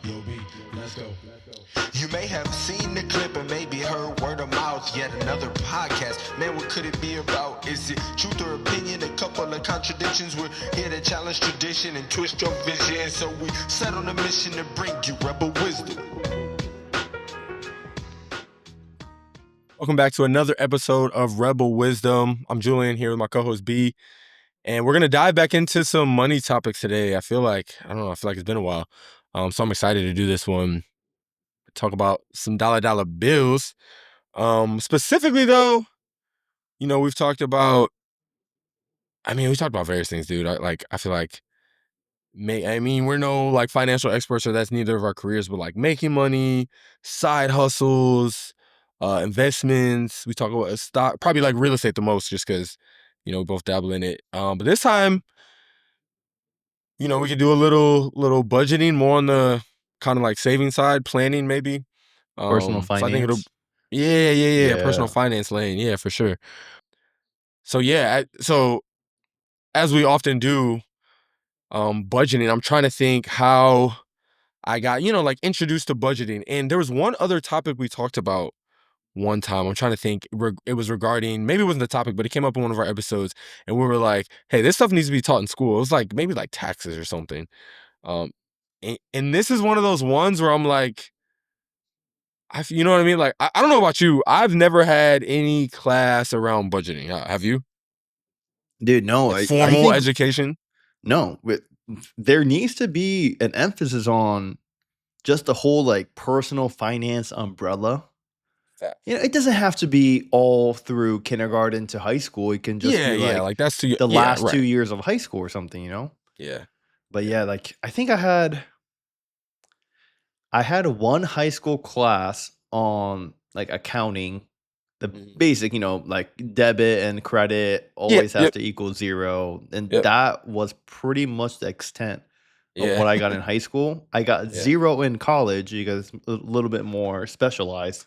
Yo, B, let's go. You may have seen the clip and maybe heard word of mouth, yet another podcast. Man, what could it be about? Is it truth or opinion? A couple of contradictions. We're here to challenge tradition and twist your vision. So we set on a mission to bring you rebel wisdom. Welcome back to another episode of Rebel Wisdom. I'm Julian here with my co-host B, and we're gonna dive back into some money topics today. I feel like it's been a while, so I'm excited to do this one. Talk about some dollar bills. Specifically though, we've talked about. We talked about various things, dude. I feel like we're no like financial experts, or that's neither of our careers, but like making money, side hustles, investments. We talk about stock, probably like real estate the most, just because, we both dabble in it. But this time, we could do a little budgeting, more on the kind of like saving side, planning maybe. Personal So I think it'll, finance. yeah, personal Yeah. finance lane, yeah, for sure. So yeah, so as we often do, budgeting, I'm trying to think how I got, like introduced to budgeting. And there was one other topic we talked about one time. I'm trying to think. It was regarding, maybe it wasn't the topic, but it came up in one of our episodes. And we were like, hey, this stuff needs to be taught in school. It was like, maybe like taxes or something. And this is one of those ones where I'm like, you know what I mean? Like, I don't know about you. I've never had any class around budgeting. Have you? Dude, no, Like I formal think education? no. There needs to be an emphasis on just the whole like personal finance umbrella. It doesn't have to be all through kindergarten to high school. It can just be Yeah. like Like that's too, the yeah, last 2 right. years of high school or something. Yeah. But yeah, like I think I had one high school class on like accounting, the Mhm. basic, like debit and credit Yep. always have to equal zero. And Yep. that was pretty much the extent of Yeah. what I got in high school. I got Yeah. zero in college because it's a little bit more specialized.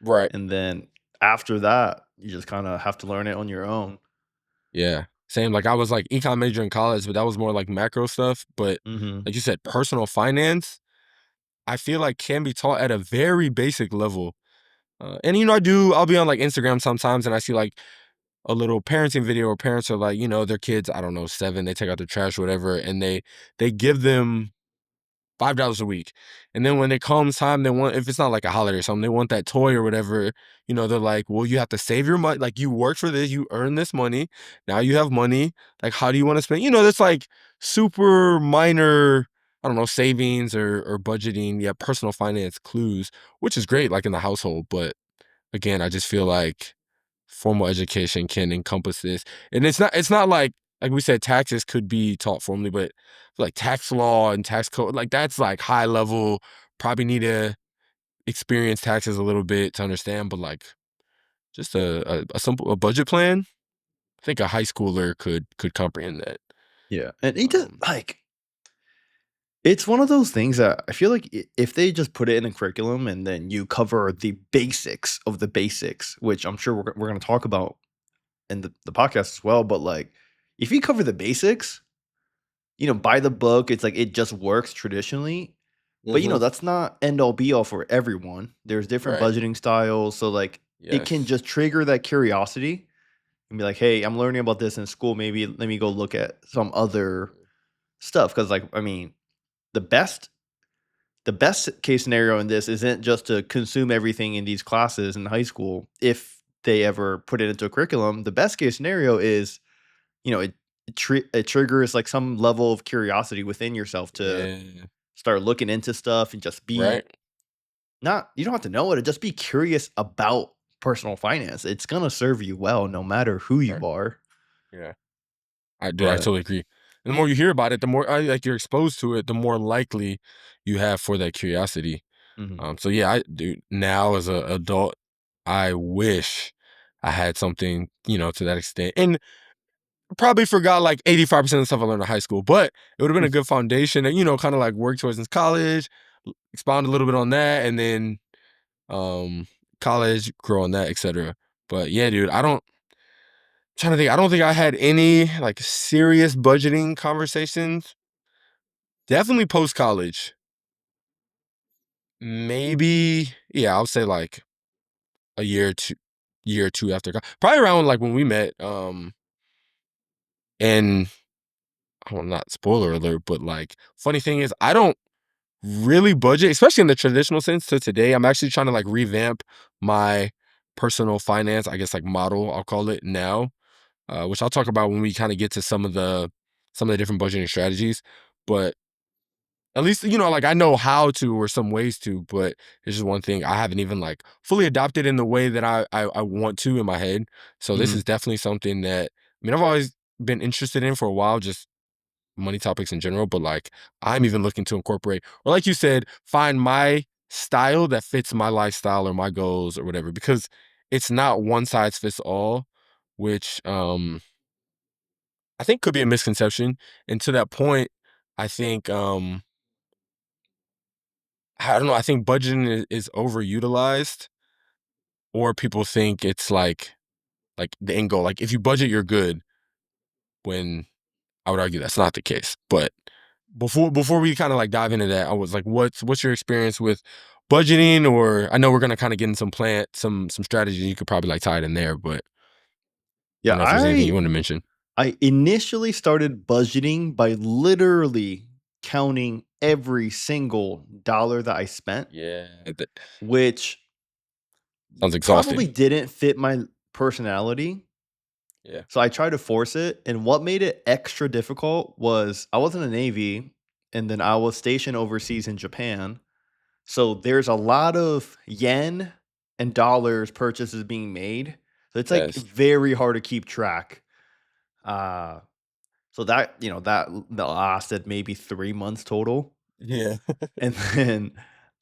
Right. And then after that, you just kind of have to learn it on your own. Yeah. Same. Like I was like econ major in college, but that was more like macro stuff. But Mm-hmm. like you said, personal finance, I feel like can be taught at a very basic level. And I'll be on like Instagram sometimes and I see like a little parenting video where parents are like, their kids, I don't know, 7, they take out the trash or whatever, and they give them $5 a week. And then when it comes time, they want, if it's not like a holiday or something, they want that toy or whatever, they're like, well, you have to save your money. Like you worked for this, you earned this money. Now you have money. Like, how do you want to spend? That's like super minor, I don't know, savings or budgeting. Yeah. Personal finance clues, which is great, like in the household. But again, I just feel like formal education can encompass this. And it's not like we said, taxes could be taught formally, but like tax law and tax code, like that's like high level, probably need to experience taxes a little bit to understand, but like just a simple budget plan, I think a high schooler could comprehend that. Yeah. And it just Um, like, it's one of those things that I feel like if they just put it in a curriculum and then you cover the basics of the basics, which I'm sure we're going to talk about in the podcast as well, but like if you cover the basics, by the book, it's like it just works traditionally. But mhm, that's not end all be all for everyone. There's different right. budgeting styles, so like it can Yes. just trigger that curiosity and be like, "Hey, I'm learning about this in school. Maybe let me go look at some other stuff." Because like I mean, the best the best case scenario in this isn't just to consume everything in these classes in high school. If they ever put it into a curriculum, the best case scenario is, it triggers like some level of curiosity within yourself to Yeah. start looking into stuff and just be Right. not you don't have to know it, just be curious about personal finance. It's gonna serve you well no matter who you Right. are. Yeah. I But totally agree. And the more you hear about it, the more like you're exposed to it, the more likely you have for that curiosity. mhm. So yeah, I do now as an adult, I wish I had something, to that extent. And probably forgot like 85% of the stuff I learned in high school, but it would have been a good foundation and, kind of like work towards in college, expound a little bit on that, and then um college, grow on that, etc. But yeah, dude, trying to think, I don't think I had any like serious budgeting conversations. Definitely post college. maybe, yeah, I'll say like a year or two after, probably around like when we met. And well, not spoiler alert, but like funny thing is, I don't really budget, especially in the traditional sense. To today, I'm actually trying to like revamp my personal finance, I guess like model, I'll call it now, which I'll talk about when we kind of get to some of the different budgeting strategies. But at least, like I know how to or some ways to, but it's just one thing I haven't even like fully adopted in the way that I want to in my head. So this Mm. is definitely something that, I mean, I've always been interested in for a while, just money topics in general, but like I'm even looking to incorporate, or like you said, find my style that fits my lifestyle or my goals or whatever, because it's not one size fits all, which I think could be a misconception. And to that point, I think I don't know, I think budgeting is overutilized, or people think it's like the end goal. Like if you budget, you're good, when I would argue that's not the case. But before we kind of like dive into that, I was like, what's your experience with budgeting? Or I know we're gonna kind of get in some strategies. You could probably like tie it in there, but I Yeah, don't know if there's anything you want to mention. I initially started budgeting by literally counting every single dollar that I spent, Yeah, that which sounds probably exhausting. didn't fit my personality. Yeah. So I tried to force it. And what made it extra difficult was I was in the Navy and then I was stationed overseas in Japan. So there's a lot of yen and dollars purchases being made. So it's like Yes. very hard to keep track. Uh, so that lasted maybe 3 months total. Yeah. And then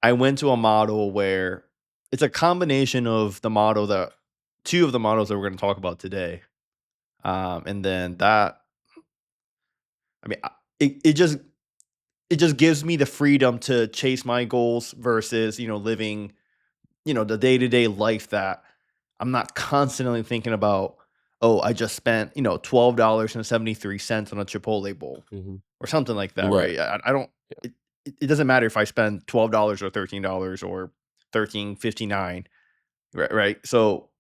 I went to a model where it's a combination of two of the models that we're going to talk about today. And then that, I mean, it just gives me the freedom to chase my goals versus, living, the day-to-day life that I'm not constantly thinking about, oh, I just spent, $12.73 on a Chipotle bowl Mhm. or something like that, Right. right? I don't it doesn't matter if I spend $12 or $13 or 13.59, right? So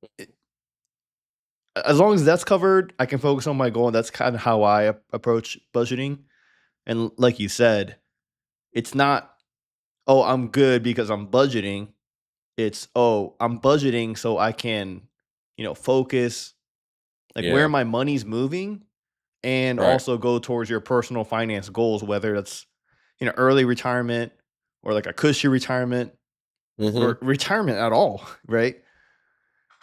as long as that's covered, I can focus on my goal, and that's kind of how I approach budgeting. And like you said, it's not, oh, I'm good because I'm budgeting. It's, oh, I'm budgeting so I can, focus like where Yeah. my money's moving and Right. also go towards your personal finance goals, whether that's, early retirement or like a cushy retirement Hmm. or retirement at all, right?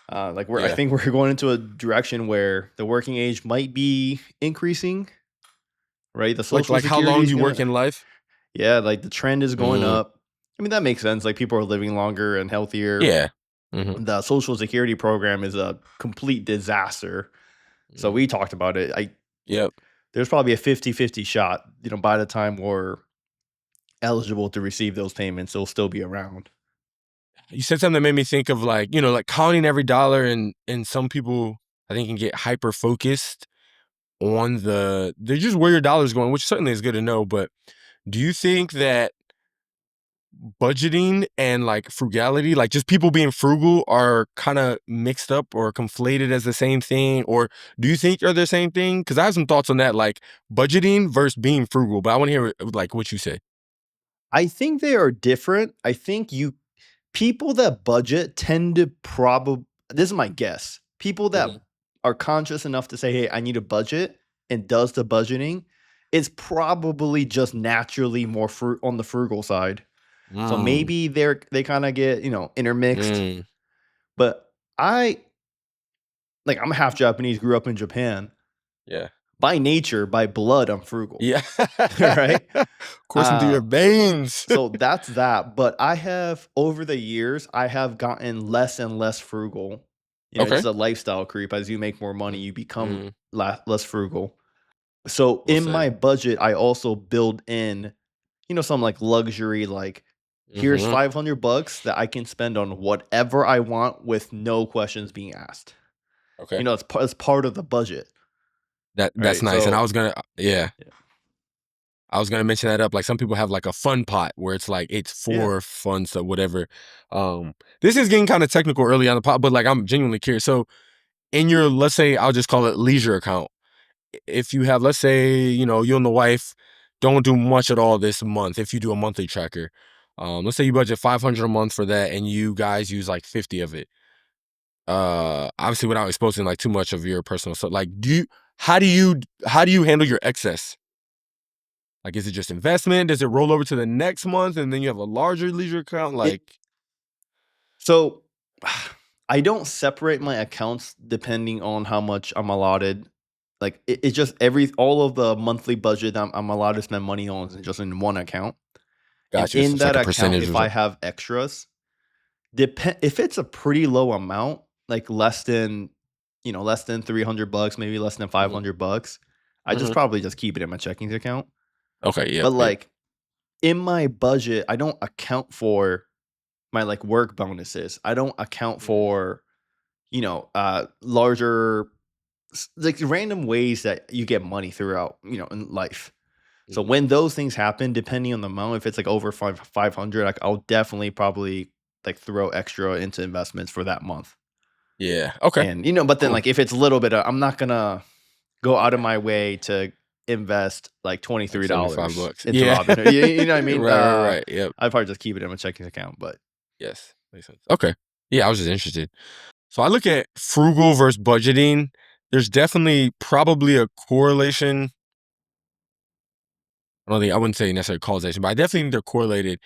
I Yeah. think we're going into a direction where the working age might be increasing, right? The Like social like how security long is you work gonna, in life? yeah, like the trend is going Mm. up. I mean, that makes sense. Like people are living longer and healthier. Yeah. Hmm. The social security program is a complete disaster. So Mm. we talked about it. Yep. There's probably a 50-50 shot, by the time we're eligible to receive those payments, they'll still be around. You said something that made me think of like, like counting every dollar, and some people I think can get hyper focused on they're just where your dollar's going, which certainly is good to know. But do you think that budgeting and like frugality, like just people being frugal, are kind of mixed up or conflated as the same thing? Or do you think they're the same thing? Because I have some thoughts on that, like budgeting versus being frugal, but I want to hear like what you say. I think they are different. I think people that budget tend to probably, this is my guess. People that Mhm. are conscious enough to say, "Hey, I need a budget," and does the budgeting, is probably just naturally more on the frugal side. So Mm, maybe they kind of get, intermixed. mm, But I'm half Japanese, grew up in Japan. yeah. By nature, by blood, I'm frugal, Yeah. right? Coursing through Uh, your veins. so that's that. But I have, over the years, I have gotten less and less frugal. It's Okay. a lifestyle creep. As you make more money, Mm, you become mm, less frugal. So we'll in say. my budget, I also build in, some like luxury, like here's Hmm. $500 that I can spend on whatever I want with no questions being asked. Okay. It's, it's part of the budget, That's right? nice. And I So was gonna, yeah. I was gonna mention that up. Like some people have like a fun pot where it's like it's Yeah. for fun stuff, whatever. This is getting kind of technical early on the pot, but like I'm genuinely curious. So in your, let's say I'll just call it leisure account, if you have, let's say, you and the wife don't do much at all this month, if you do a monthly tracker, let's say you budget 500 a month for that and you guys use like 50 of it. Obviously without exposing like too much of your personal stuff. Like how do you handle your excess? Like, is it just investment? Does it roll over to the next month and then you have a larger leisure account? Like, So I don't separate my accounts depending on how much I'm allotted. Like it's just all of the monthly budget I'm allowed to spend money on is just in one account. And gotcha. So in it's like that a account, percentage or if I something. have extras, if it's a pretty low amount, like less than $300, maybe less than Mhm. $500, I just Mhm. probably just keep it in my checking account. Okay. Yep. But Yep. like in my budget, I don't account for my like work bonuses. I don't account for larger like random ways that you get money throughout in life. So Mhm. when those things happen, depending on the amount, if it's like over 500, like I'll definitely probably like throw extra into investments for that month. Yeah. Okay. And but then Cool. like if it's a little bit, I'm not gonna go out of my way to invest like Like $23 $75. into Yeah. Robinhood. You know what I mean? Right. Right. Right. Yep. I'd probably just keep it in my checking account. But Yes. Makes sense. Okay. Yeah. I was just interested. So I look at frugal versus budgeting. There's definitely probably a correlation. I wouldn't say necessarily causation, but I definitely think they're correlated.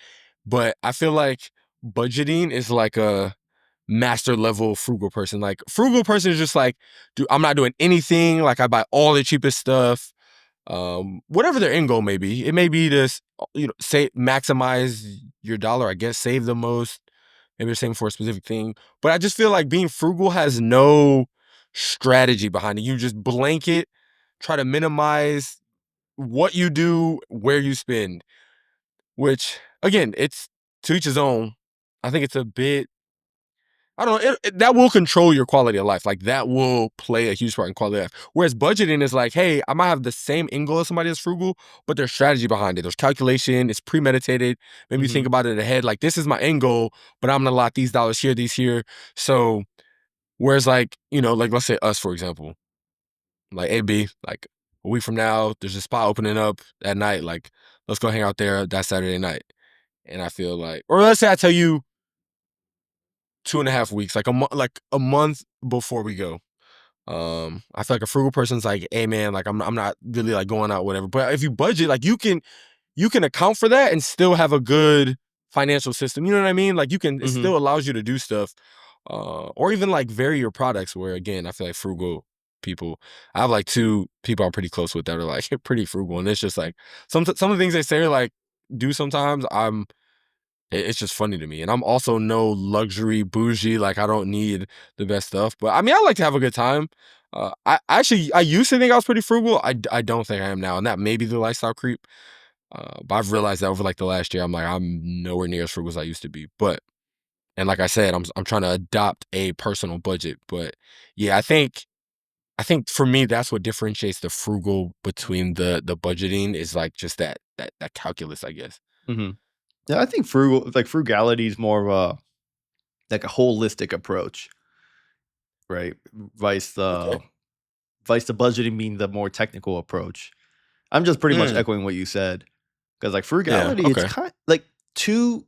But I feel like budgeting is like a master level frugal person. Like frugal person is just like, dude, I'm not doing anything. Like I buy all the cheapest stuff. Whatever their end goal may be. It may be to say maximize your dollar, I guess, save the most. Maybe they're saying for a specific thing. But I just feel like being frugal has no strategy behind it. You just blanket, try to minimize what you do, where you spend, which again, it's to each his own. I think it's a bit, I don't know, that will control your quality of life. Like that will play a huge part in quality of life. Whereas budgeting is like, hey, I might have the same end goal as somebody that's frugal, but there's strategy behind it. There's calculation, it's premeditated. Maybe you think mhm, about it ahead, like this is my end goal, but I'm gonna lock these dollars here, these here. So whereas like, like let's say us, for example, like AB, like a week from now, there's a spot opening up at night. Like, let's go hang out there that Saturday night. And I feel like, or let's say I tell you 2.5 weeks, like a month before we go. I feel like a frugal person's like, hey man, like I'm not really like going out, whatever. But if you budget, like you can account for that and still have a good financial system. You know what I mean? Like it mhm, still allows you to do stuff, or even like vary your products. Where again, I feel like frugal people. I have like two people I'm pretty close with that are like pretty frugal, and it's just like some of the things they say like do sometimes. It's just funny to me, and I'm also no luxury bougie. Like I don't need the best stuff, but I mean I like to have a good time. I used to think I was pretty frugal. I don't think I am now, and that may be the lifestyle creep. But I've realized that over like the last year, I'm like I'm nowhere near as frugal as I used to be. But and like I said, I'm trying to adopt a personal budget. But yeah, I think for me that's what differentiates the frugal between the budgeting is like just that calculus, I guess. mhm. Yeah, I think frugality is more of a like a holistic approach, right? Vice the Okay. vice the budgeting being the more technical approach. I'm just pretty much Mm, echoing what you said because like yeah. frugality, it's Okay. kind like to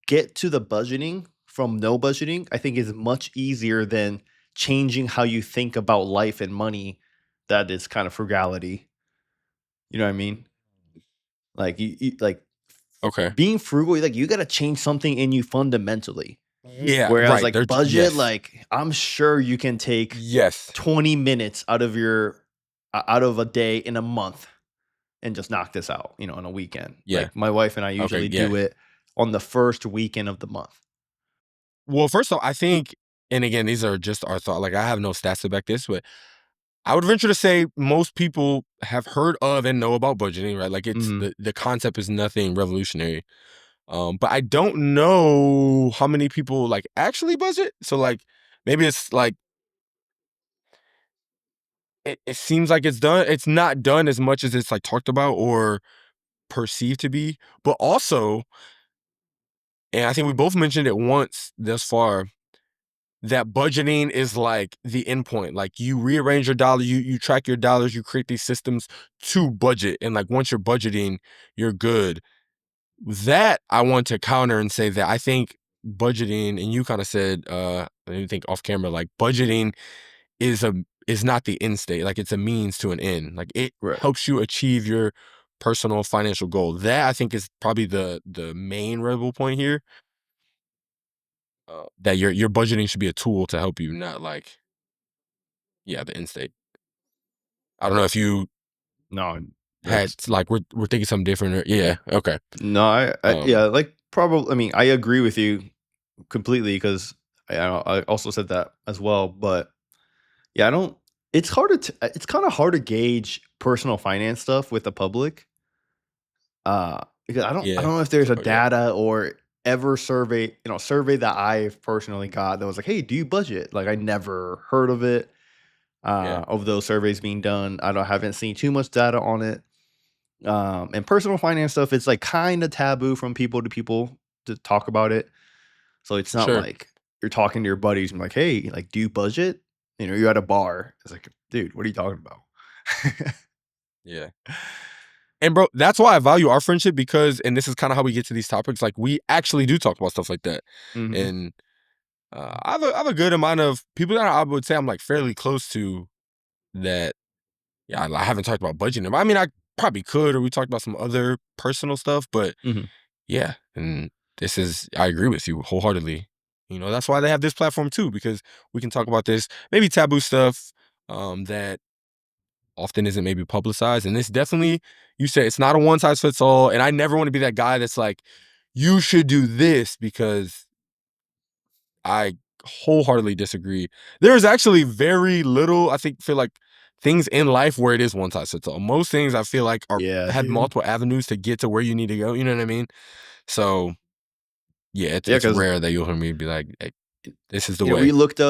get to the budgeting from no budgeting. I think is much easier than changing how you think about life and money. That is kind of frugality. You know what I mean? Like like Okay. being frugal, like you got to change something in you fundamentally. Yeah. Whereas Right. like budget, Yes. like I'm sure you can take Yes. 20 minutes out of a day in a month and just knock this out, on a weekend. Yeah. Like my wife and I Okay. usually Yeah. do it on the first weekend of the month. Well, first off, I think, and again, these are just our thought. Like, I have no stats to back this, but I would venture to say most people have heard of and know about budgeting, right? Like, it's Mhm. the concept is nothing revolutionary. But I don't know how many people like actually budget. So, like, maybe it's like it seems like it's done. It's not done as much as it's like talked about, or perceived to be, but also, and I think we both mentioned it once thus far, that budgeting is like the endpoint. Like you rearrange your dollar, you track your dollars, you create these systems to budget. And like once you're budgeting, you're good. That I want to counter and say that I think budgeting, and you kind of said, I didn't think off camera, like budgeting is not the end state. Like it's a means to an end. Like it Right. helps you achieve your personal financial goal. That I think is probably the main rebel point here. That your budgeting should be a tool to help you, not like the end state. I don't know if you No, had that's like we're thinking something different. Or, okay. no, yeah, like probably. I mean, I agree with you completely because I also said that as well. But yeah, I don't. It's it's kind of hard to gauge personal finance stuff with the public. Because I don't Yeah. know if there's a Oh, yeah. data or ever survey that I've personally got that was like, hey, do you budget? Like I never heard of it. Yeah. Of those surveys being done, haven't seen too much data on it. And personal finance stuff, it's like kind of taboo from people to talk about it. So it's not Sure. like you're talking to your buddies and like, hey, like, do you budget? You know, you're at a bar. It's like, dude, what are you talking about? Yeah. And bro, that's why I value our friendship because, and this is kind of how we get to these topics. Like we actually do talk about stuff like that. Mhm. And I have a good amount of people that I would say I'm like fairly close to that. Yeah, I haven't talked about budgeting. I mean, I probably could, or we talked about some other personal stuff, but Mhm. yeah. And I agree with you wholeheartedly. You know, that's why they have this platform too, because we can talk about this maybe taboo stuff that often isn't maybe publicized. And it's definitely, you say it's not a one size fits all. And I never want to be that guy that's like, you should do this, because I wholeheartedly disagree. There's actually very little, feel like things in life where it is one size fits all. Most things I feel like Yeah, have dude. multiple avenues to get to where you need to go. You know what I mean? So yeah, Yeah, it's because rare that you'll hear me be like, hey, this is the you know, way. we looked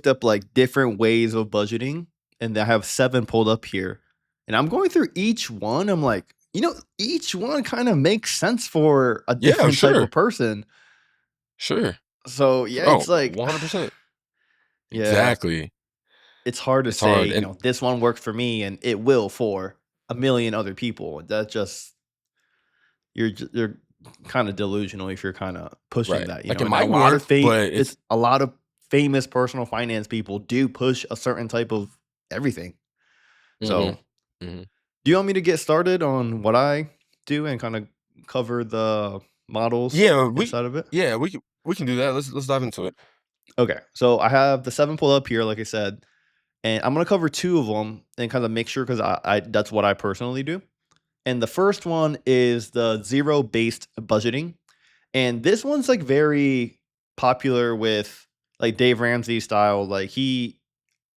up like different ways of budgeting, and I have 7 pulled up here. And I'm going through each one. I'm like, you know, each one kind of makes sense for a Yeah, different type sure. of person. Sure. So yeah, Oh, it's like 100%. yeah, Exactly. it's hard to It's say, hard. you And know, this one worked for me and it will for a million other people. That just you're kind of delusional if you're kind of pushing right. that, you Like know. it And a might lot work, of but it's a lot of famous personal finance people do push a certain type of everything. So, mhm, mhm. do you want me to get started on what I do and kind of cover the models Yeah, inside of it? we can do that. Let's dive into it. Okay. So, I have the 7 pulled up here, like I said, and I'm going to cover 2 of them and kind of make sure because I that's what I personally do. And the first one is the zero based budgeting. And this one's like very popular with like Dave Ramsey style.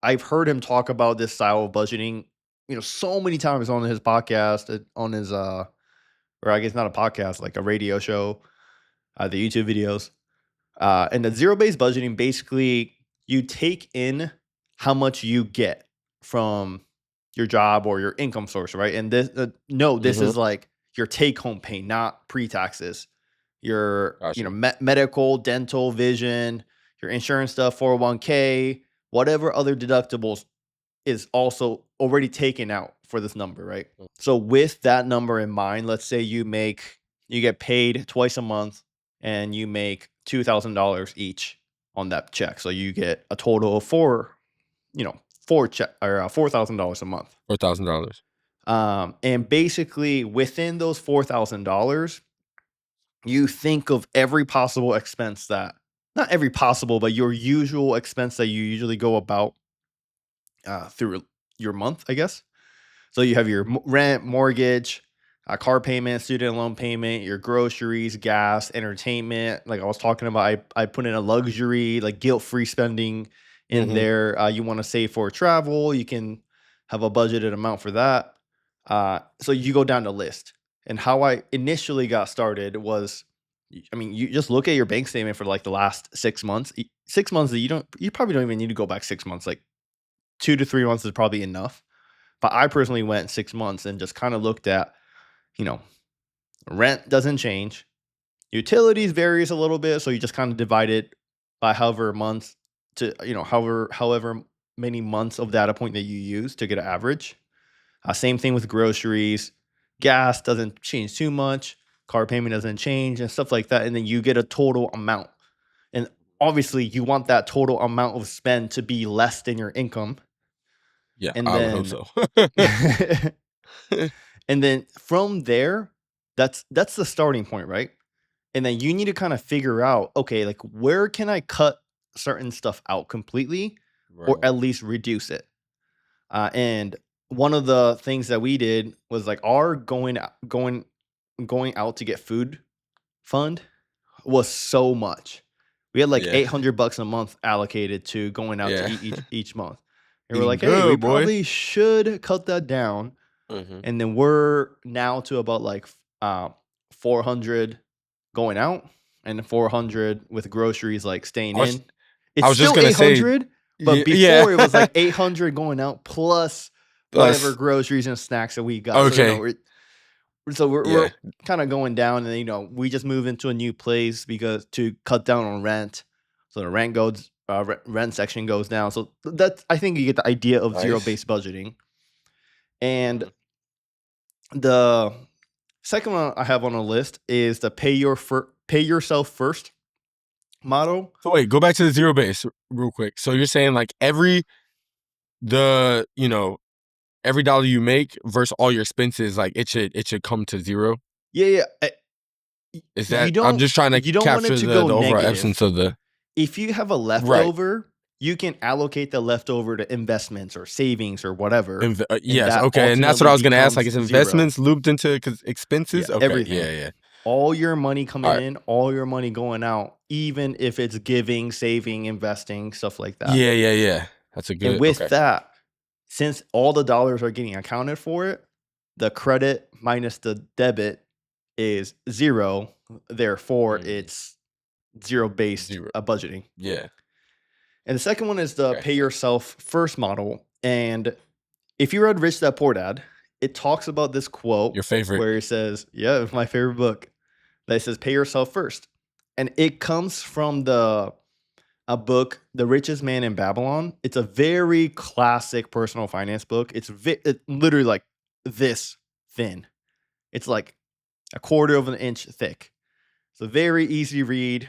I've heard him talk about this style of budgeting, you know, so many times on his podcast, on his, or I guess not a podcast, like a radio show, the YouTube videos. And the zero based budgeting basically you take in how much you get from your job or your income source, right? And this, no, this Mhm. is like your take home pay, not pre taxes. Your, you know, Gotcha. medical, dental, vision, your insurance stuff, 401k, whatever other deductibles is also already taken out for this number, right? So with that number in mind, let's say you get paid twice a month and you make $2,000 each on that check. So you get a total of $4,000 a month. $4,000. And basically within those $4,000, you think of every possible expense that not every possible, but your usual expense that you usually go about through your month, I guess. So you have your rent, mortgage, car payment, student loan payment, your groceries, gas, entertainment. Like I was talking about, I put in a luxury, like guilt-free spending in Mhm. there. You want to save for travel, you can have a budgeted amount for that. So you go down the list. And how I initially got started was, I mean, you just look at your bank statement for like the last 6 months. 6 months that you probably don't even need to go back 6 months. Like 2 to 3 months is probably enough. But I personally went 6 months and just kind of looked at, rent doesn't change. Utilities varies a little bit, so you just kind of divide it by however months to however many months of data point that you use to get an average. Same thing with groceries. Gas doesn't change too much. Car payment doesn't change and stuff like that. And then you get a total amount. And obviously, you want that total amount of spend to be less than your income. Yeah, And I would hope then so. and then from there, that's the starting point, right? And then you need to kind of figure out, okay, like where can I cut certain stuff out completely or Right. at least reduce it? And one of the things that we did was like our going out to get food fund was so much. We had like Yeah. $800 a month allocated to going out to Yeah. eat each month. And we're Eating like, hey, we good, boy. probably should cut that down. Mhm. And then we're now to about like 400 going out and 400 with groceries like staying I was- in. I It's was just still gonna say, 800, but yeah. before it was like 800 going out plus whatever Plus- groceries and snacks that we got. Okay. So we're Yeah. kind of going down, and we just moved into a new place because to cut down on rent. So the rent section goes down. So that's, I think you get the idea of Nice. zero-based budgeting. And the second one I have on the list is the pay yourself first model. So wait, go back to the zero base real quick. So you're saying like every dollar you make versus all your expenses, like it should come to zero. Yeah. Is You that? I'm don't- just trying to you don't want it capture to the go overall negative. essence of the. If you have a leftover, you can allocate the leftover to investments or savings or whatever. Yes, that okay, and that's what I was gonna ask. Like, is ultimately becomes investments looped into expenses? Yeah, Okay, everything. yeah. All your money coming Alright. in, all your money going out, even if it's giving, saving, investing, stuff like that. Yeah. That's a good. And with okay. that, since all the dollars are getting accounted for it, the credit minus the debit is zero. Therefore, it's zero-based Zero. budgeting. Yeah. And the second one is the Okay. pay yourself first model. And if you read Rich Dad Poor Dad, it talks about this quote Your favorite. where it says, yeah, it's my favorite book, that it says pay yourself first. And it comes from a book, The Richest Man in Babylon. It's a very classic personal finance book. It's literally like this thin. It's like a quarter of an inch thick. It's a very easy read.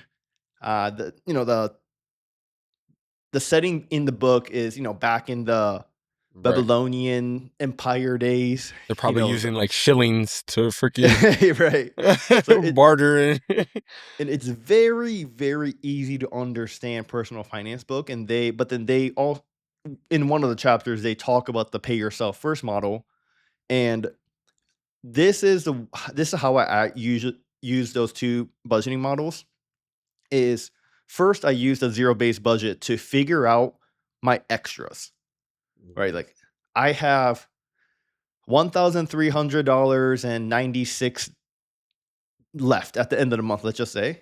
The setting in the book is, back in the Right. Babylonian Empire days. They're probably using like shillings to freaking Right. So barter. And it's very, very easy to understand personal finance book. But then they all, in one of the chapters, they talk about the pay yourself first model. And this is how I use those two budgeting models. Is first I used a zero-based budget to figure out my extras. Right? Like I have $1,300.96 left at the end of the month, let's just say.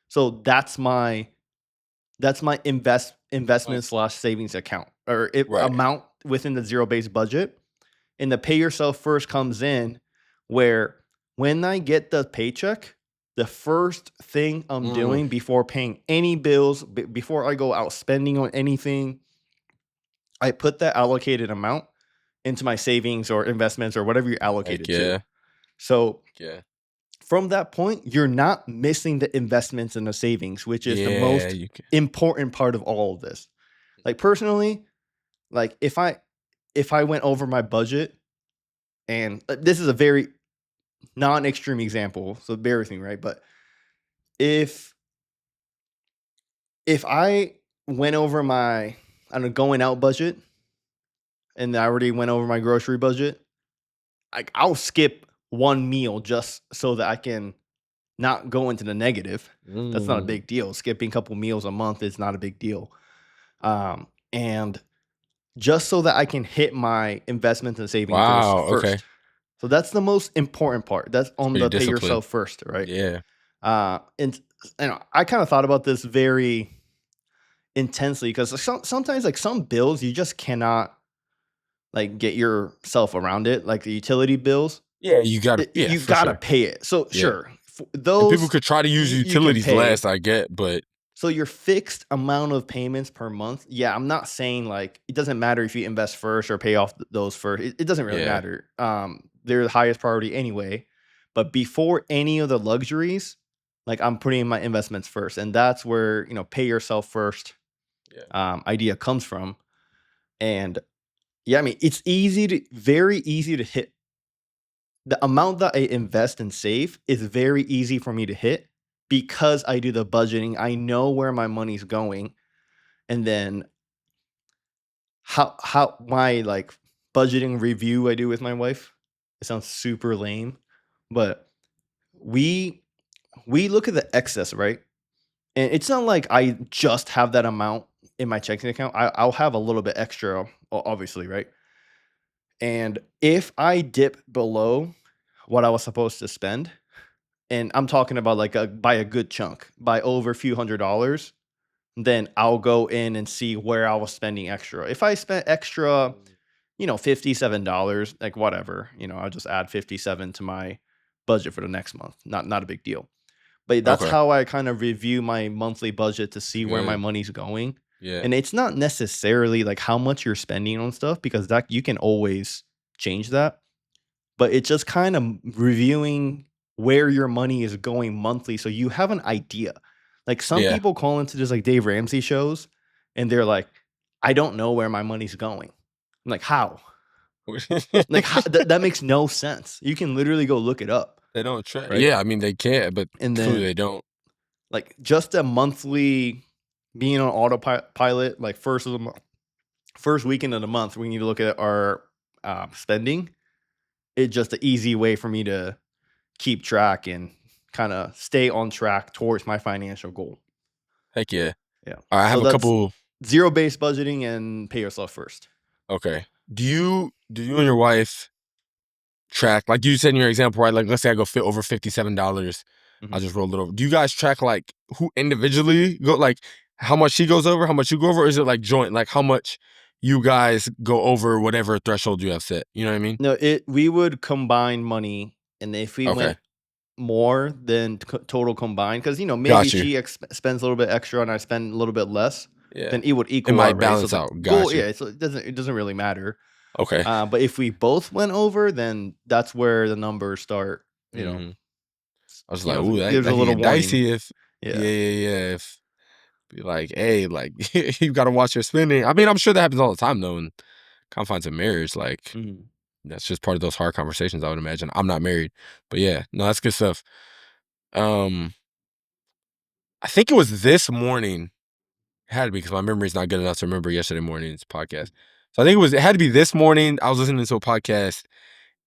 So that's my investment / savings account or Right. amount within the zero-based budget. And the pay yourself first comes in where when I get the paycheck, the first thing I'm doing before paying any bills, before I go out spending on anything, I put that allocated amount into my savings or investments or whatever you allocated to. So from that point, you're not missing the investments and the savings, which is the most important part of all of this. Like personally, like if I went over my budget, and this is a very non-extreme example, so bear with me, right? But if I went over my going out budget, and I already went over my grocery budget, I'll skip one meal just so that I can not go into the negative. That's not a big deal. Skipping a couple meals a month is not a big deal. And just so that I can hit my investments and savings goals first. Okay. So that's the most important part. That's on the pay yourself first, right? Yeah. And I kind of thought about this very intensely because sometimes like some bills you just cannot like get yourself around it, like the utility bills. Yeah, you gotta. Yeah, you for gotta sure. pay it. So Yeah. sure, And those people could try to use you can utilities pay. last, I get, but So your fixed amount of payments per month, yeah, I'm not saying like it doesn't matter if you invest first or pay off those first. It doesn't really yeah, matter. They're the highest priority anyway. But before any of the luxuries, like I'm putting my investments first, and that's where pay yourself first idea comes from. And yeah, I mean it's very easy to hit. The amount that I invest and save is very easy for me to hit because I do the budgeting. I know where my money's going. And then how my like budgeting review I do with my wife. It sounds super lame, but we look at the excess, right? And it's not like I just have that amount in my checking account. I'll have a little bit extra, obviously, right? And if I dip below what I was supposed to spend, and I'm talking about like by a good chunk, by over a few $100s, then I'll go in and see where I was spending extra. If I spent extra, $57, like whatever, I'll just add 57 to my budget for the next month. Not a big deal. But that's okay, how I kind of review my monthly budget to see where my good. money's going. Yeah, And it's not necessarily like how much you're spending on stuff because that you can always change that. But it's just kind of reviewing where your money is going monthly so you have an idea. Like some yeah. people call into just like Dave Ramsey shows and they're like, I don't know where my money's going. I'm like, how? Like that makes no sense. You can literally go look it up. They don't try. Right? Yeah, I mean they can't, but And clearly then they don't. like just a monthly being on autopilot, like first weekend of the month, we need to look at our spending. It's just an easy way for me to keep track and kind of stay on track towards my financial goal. Heck yeah. Yeah. All right, I have So a that's couple. zero-based budgeting and pay yourself first. Okay. Do you and your wife track, like you said in your example, right? Like let's say I go fit over $57. I Mhm. just rolled it over. Do you guys track like who individually go, like how much she goes over, how much you go over, or is it like joint, like how much you guys go over whatever threshold you have set? You know what I mean? No, we would combine money, and if we Okay. went more than total combined, because maybe Got you. she spends a little bit extra and I spend a little bit less, Yeah. then it would It equal might out, right? So balance the out. goal, Got you. yeah, so it doesn't really matter. Okay. But if we both went over, then that's where the numbers start. I was like, ooh, There's that a can little get dicey warning. if Yeah. yeah. If be like, hey, like you gotta watch your spending. I mean, I'm sure that happens all the time though in confines of marriage. Like Mhm. that's just part of those hard conversations, I would imagine. I'm not married. But yeah, no, that's good stuff. I think it was this morning. It had to be because my memory's not good enough to remember yesterday morning's podcast. So I think it had to be this morning. I was listening to a podcast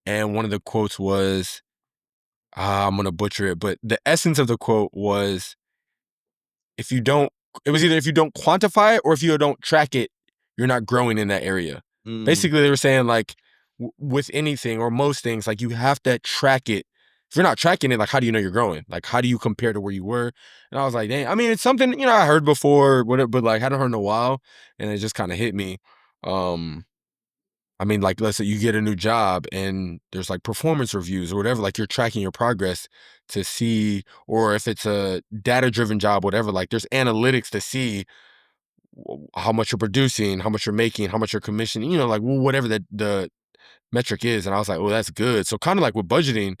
and one of the quotes was, I'm gonna butcher it, but the essence of the quote was, if you don't, it was either if you don't quantify it or if you don't track it, you're not growing in that area. Mm. Basically, they were saying like with anything or most things, like you have to track it. If you're not tracking it, like how do you know you're growing? Like how do you compare to where you were? And I was like, dang, I mean, it's something, I heard before, whatever, but like hadn't heard in a while. And it just kind of hit me. I mean, like, let's say you get a new job and there's like performance reviews or whatever, like you're tracking your progress to see, or if it's a data driven job, whatever, like there's analytics to see how much you're producing, how much you're making, how much you're commissioning, like whatever the metric is. And I was like, oh, that's good. So kind of like with budgeting,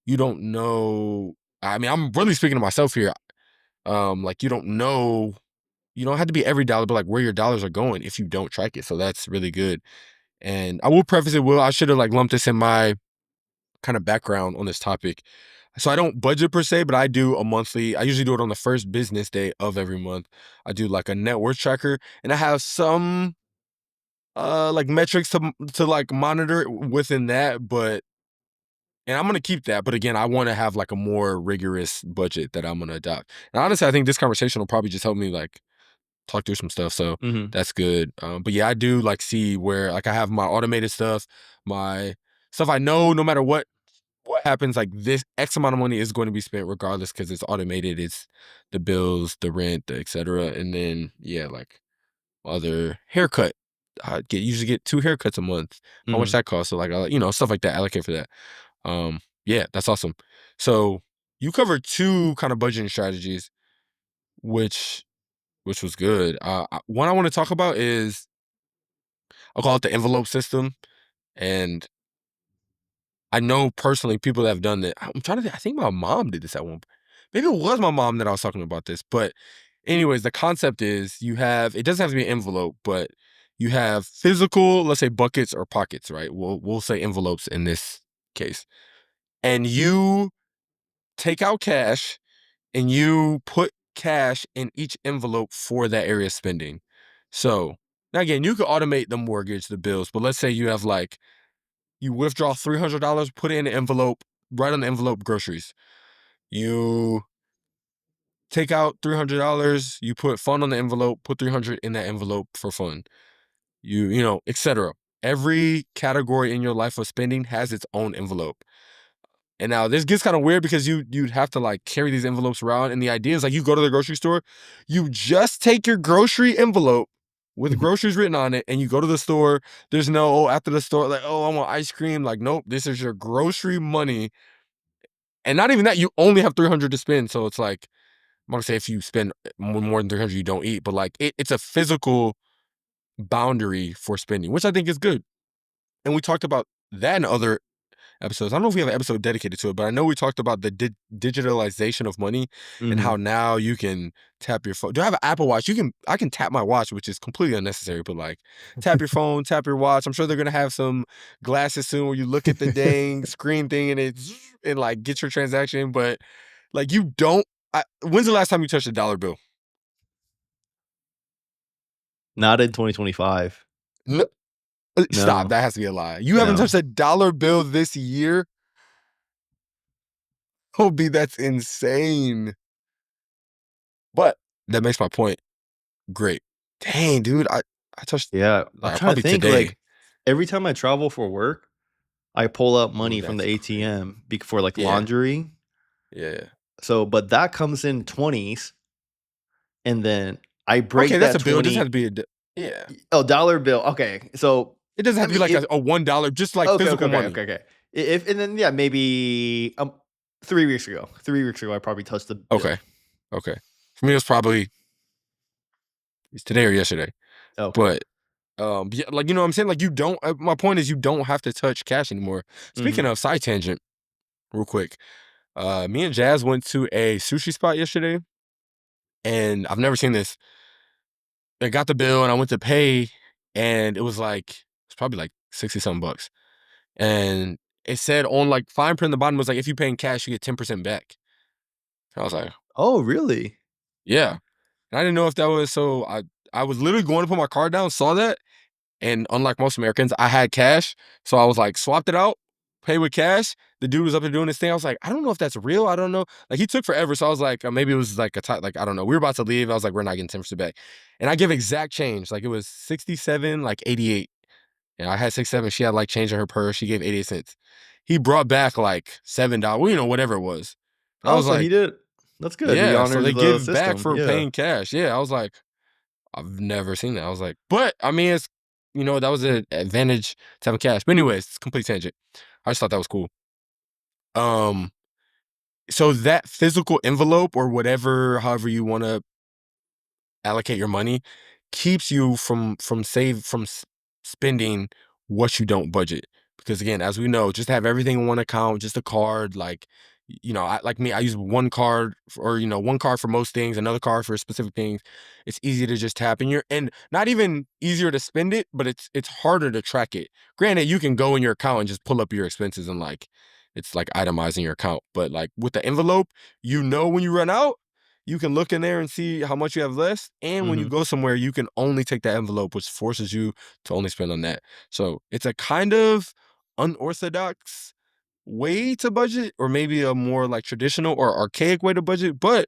you don't know. I mean, I'm really speaking to myself here. Like you don't have to be every dollar, but like where your dollars are going if you don't track it. So that's really good. And I will preface it, I should have like lumped this in my kind of background on this topic. So I don't budget per se, but I do a monthly, I usually do it on the first business day of every month. I do like a net worth tracker and I have some like metrics to like monitor within that, and I'm gonna keep that. But again, I want to have like a more rigorous budget that I'm gonna adopt. And honestly, I think this conversation will probably just help me like talk through some stuff. So Mhm. that's good. But yeah, I do like see where like I have my automated stuff, my stuff I know no matter what happens, like this X amount of money is going to be spent regardless because it's automated. It's the bills, the rent, the et cetera. And then yeah, like other haircut. I usually get 2 haircuts a month. How much Mhm. that costs? So like stuff like that. I allocate for that. Yeah, that's awesome. So you covered two kind of budgeting strategies, which was good. One I want to talk about is I'll call it the envelope system, and I know personally people that have done that. I'm trying to think, I think my mom did this at one point. Maybe it was my mom that I was talking about this. But anyways, the concept is you have, it doesn't have to be an envelope, but you have physical, let's say buckets or pockets, right? We'll say envelopes in this case. And you take out cash and you put cash in each envelope for that area of spending. So now again, you could automate the mortgage, the bills, but let's say you have like you withdraw $300, put it in an envelope, write on the envelope groceries. You take out $300, you put fun on the envelope, put 300 in that envelope for fun. You know, etc. Every category in your life of spending has its own envelope. And now this gets kind of weird because you'd have to like carry these envelopes around. And the idea is like you go to the grocery store, you just take your grocery envelope with groceries written on it, and you go to the store. There's no, oh, after the store, like, oh, I want ice cream. Like, nope, this is your grocery money. And not even that, you only have 300 to spend. So it's like, I'm gonna say if you spend more than 300, you don't eat, but like it's a physical boundary for spending, which I think is good. And we talked about that in other episodes. I don't know if we have an episode dedicated to it, but I know we talked about the digitalization of money and Mm-hmm. how now you can tap your phone. Do I have an Apple Watch? I can tap my watch, which is completely unnecessary, but like tap your phone, tap your watch. I'm sure they're gonna have some glasses soon where you look at the dang screen thing and it's and like get your transaction. But like you don't. When's the last time you touched a dollar bill? Not in 2025. No, stop. No, That has to be a lie. You haven't no. touched a dollar bill this year? Oh, B, that's insane. But that makes my point great. Dang, dude, I touched Yeah, I'm like trying to probably think. today. Like every time I travel for work, I pull out Oh, money from the that's crazy. ATM for like Yeah, laundry. yeah. So, but that comes in 20s, and then I Okay, break that's that a bill. It doesn't have to 20. be yeah. Oh, dollar bill. Okay, so It doesn't I have to be mean, like a $1, just like okay, okay, physical okay, money. okay, okay. If and then yeah, maybe 3 weeks ago. 3 weeks ago, I probably touched the Okay, bill. okay. For me, it was probably it's today or yesterday. Okay. But yeah, like you know what I'm saying? Like you don't. My point is you don't have to touch cash anymore. Mm-hmm. Speaking of side tangent, real quick. Me and Jazz went to a sushi spot yesterday, and I've never seen this. I got the bill and I went to pay, and it was like it's probably like 60 something bucks. And it said on like fine print on the bottom was like if you pay in cash, you get 10% back. I was like, Oh, really? yeah. And I didn't know if that was so I was literally going to put my card down, saw that, and unlike most Americans, I had cash. So I was like, swapped it out, pay with cash. The dude was up there doing this thing. I was like, I don't know if that's real. I don't know. Like he took forever. So I was like, maybe it was like like, I don't know. We were about to leave. I was like, we're not getting 10% back. And I give exact change. Like it was 67, like 88. And I had 67. She had like change in her purse. She gave 88 cents. He brought back like $7, well, you know, whatever it was. And I Oh, was so he like, did. That's good. He yeah. So honors they the give back system. for Yeah. paying cash. Yeah. I was like, I've never seen that. I was like, but I mean, it's, you know, that was an advantage to having cash. But anyways, it's a complete tangent. I just thought that was cool. Um, so that physical envelope or whatever, however you want to allocate your money, keeps you from spending what you don't budget. Because again, as we know, just have everything in one account, just a card, like you know, like me, I use one card or you know, one card for most things, another card for specific things. It's easy to just tap and and not even easier to spend it, but it's harder to track it. Granted, you can go in your account and just pull up your expenses and like it's like itemizing your account. But like with the envelope, you know when you run out, you can look in there and see how much you have left. And when you Mm-hmm. go somewhere, you can only take that envelope, which forces you to only spend on that. So it's a kind of unorthodox way to budget, or maybe a more like traditional or archaic way to budget. But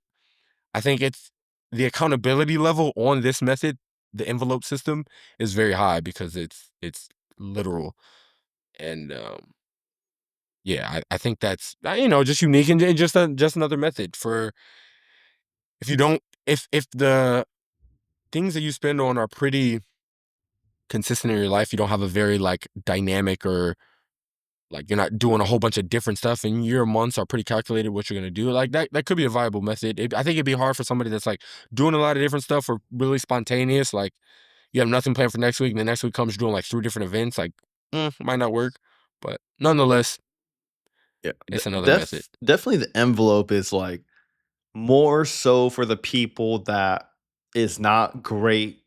I think it's the accountability level on this method, the envelope system, is very high because it's literal. And yeah, I think that's you know just unique and just another method for if you don't if the things that you spend on are pretty consistent in your life, you don't have a very like dynamic or like you're not doing a whole bunch of different stuff, and your months are pretty calculated what you're gonna do. Like that could be a viable method. I think it'd be hard for somebody that's like doing a lot of different stuff or really spontaneous. Like you have nothing planned for next week, and the next week comes doing like 3 different events. Like might not work, but nonetheless, Yeah, it's another method. definitely the envelope is like more so for the people that is not great.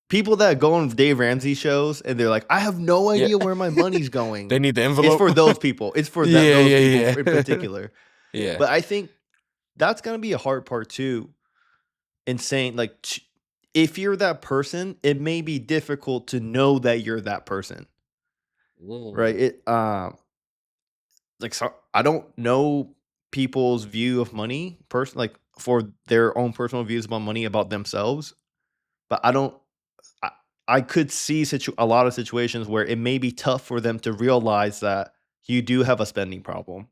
People that go on Dave Ramsey shows and they're like, I have no Yeah, idea where my money's going. they need the It's envelope. for those people. It's for Yeah, those yeah, people in yeah. particular. Yeah, But I think that's gonna be a hard part too. In saying like, if you're that person, it may be difficult to know that you're that person, right? Like so, I don't know people's view of money, like for their own personal views about money about themselves, but I don't. I, I could see a lot of situations where it may be tough for them to realize that you do have a spending problem,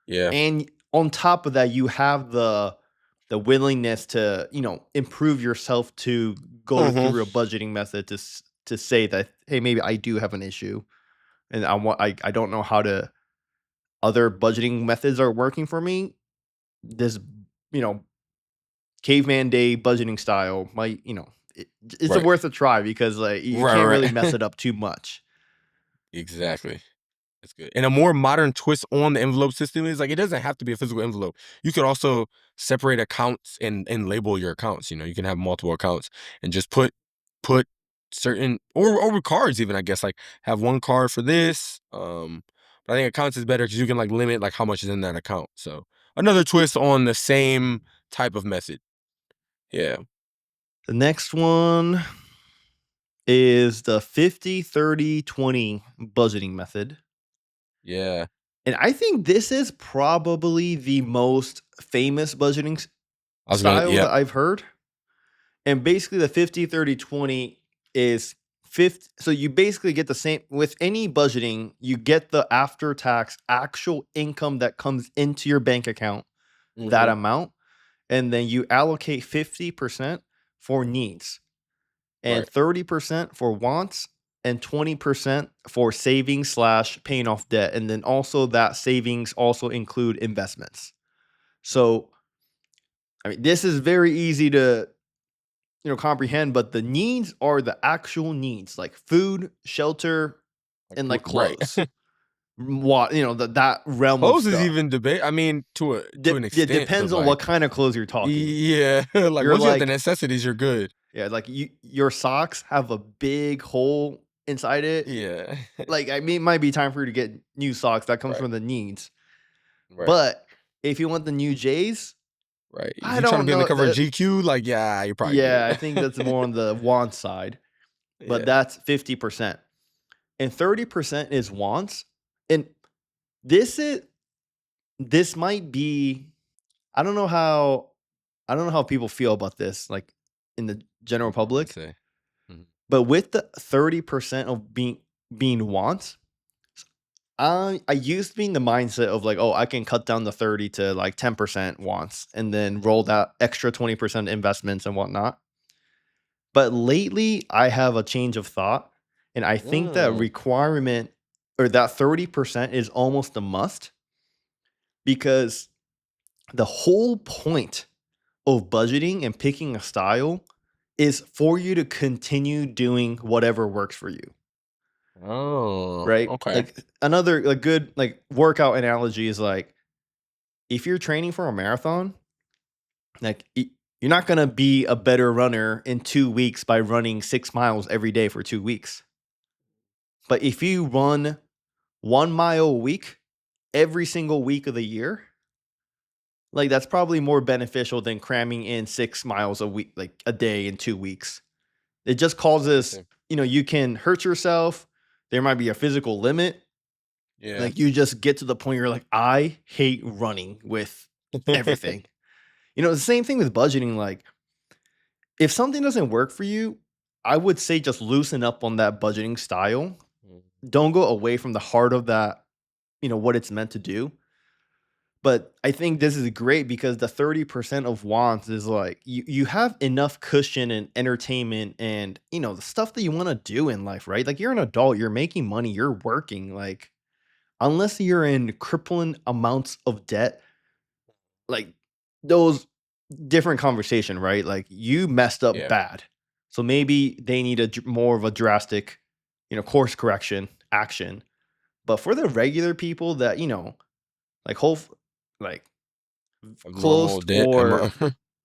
yeah. and on top of that, you have the willingness to improve yourself to go Hmm. through a budgeting method to say that, hey, maybe I do have an issue, and I don't know how to other budgeting methods are working for me. This, you know, caveman day budgeting style might, it's Right, worth a try because like you right, can't really right. mess it up too much. Exactly. That's good. And a more modern twist on the envelope system is like it doesn't have to be a physical envelope. You could also separate accounts and label your accounts. You can have multiple accounts and just put certain or with cards even, I guess, like have one card for this. But I think accounts is better because you can like limit like how much is in that account. So another twist on the same type of method. Yeah. The next one is the 50-30-20 budgeting method. Yeah. And I think this is probably the most famous budgeting I was gonna style yep. that I've heard. And basically the 50-30-20 is 50. So you basically get the same with any budgeting, you get the after tax actual income that comes into your bank account, that Hmm. amount, and then you allocate 50% for needs and Right. 30% for wants and 20% for savings / paying off debt. And then also that savings also include investments. So, I mean, this is very easy to comprehend, but the needs are the actual needs like food, shelter, Like, and like right. clothes. What that realm of Clothes is stuff. even debate. I mean, to an It extent, but depends on what like, kind of clothes you're talking. yeah, like You're once you have the like, necessities, you're good. yeah, like your socks have a big hole inside it. Yeah, Like, I mean, it might be time for you to get new socks. That comes right, from the needs. right, But if you want the new J's, right. If I you're trying to don't be on the know. cover of GQ, like, yeah, you're probably Yeah, good. I think that's more on the want side. But Yeah. that's 50%. And 30% is wants. And this is this might be I don't know how people feel about this, like in the general I public. say. Mhm. But with the 30% of being wants, I used to be in the mindset of like, oh, I can cut down the 30 to like 10% wants and then roll that extra 20% investments and whatnot. But lately I have a change of thought. And I think that Mm, requirement or that 30% is almost a must because the whole point of budgeting and picking a style is for you to continue doing whatever works for you. oh, Right? okay. Like another like good like workout analogy is like if you're training for a marathon, like you're not going to be a better runner in 2 weeks by running 6 miles every day for 2 weeks. But if you run 1 mile a week every single week of the year, like that's probably more beneficial than cramming in 6 miles a week, like a day in 2 weeks. It just causes, Okay. you can hurt yourself. There might be a physical limit. Yeah. Like you just get to the point where you're like, I hate running with everything. The same thing with budgeting. Like if something doesn't work for you, I would say just loosen up on that budgeting style. Mm, Don't go away from the heart of that, what it's meant to do. But I think this is great because the 30% of wants is like you have enough cushion and entertainment and the stuff that you want to do in life, right? Like you're an adult, you're making money, you're working. Like unless you're in crippling amounts of debt, like those different conversation, right? Like you messed up Yeah. bad. So maybe they need more of a drastic, course correction action. But for the regular people that, like like Of normal close debt. or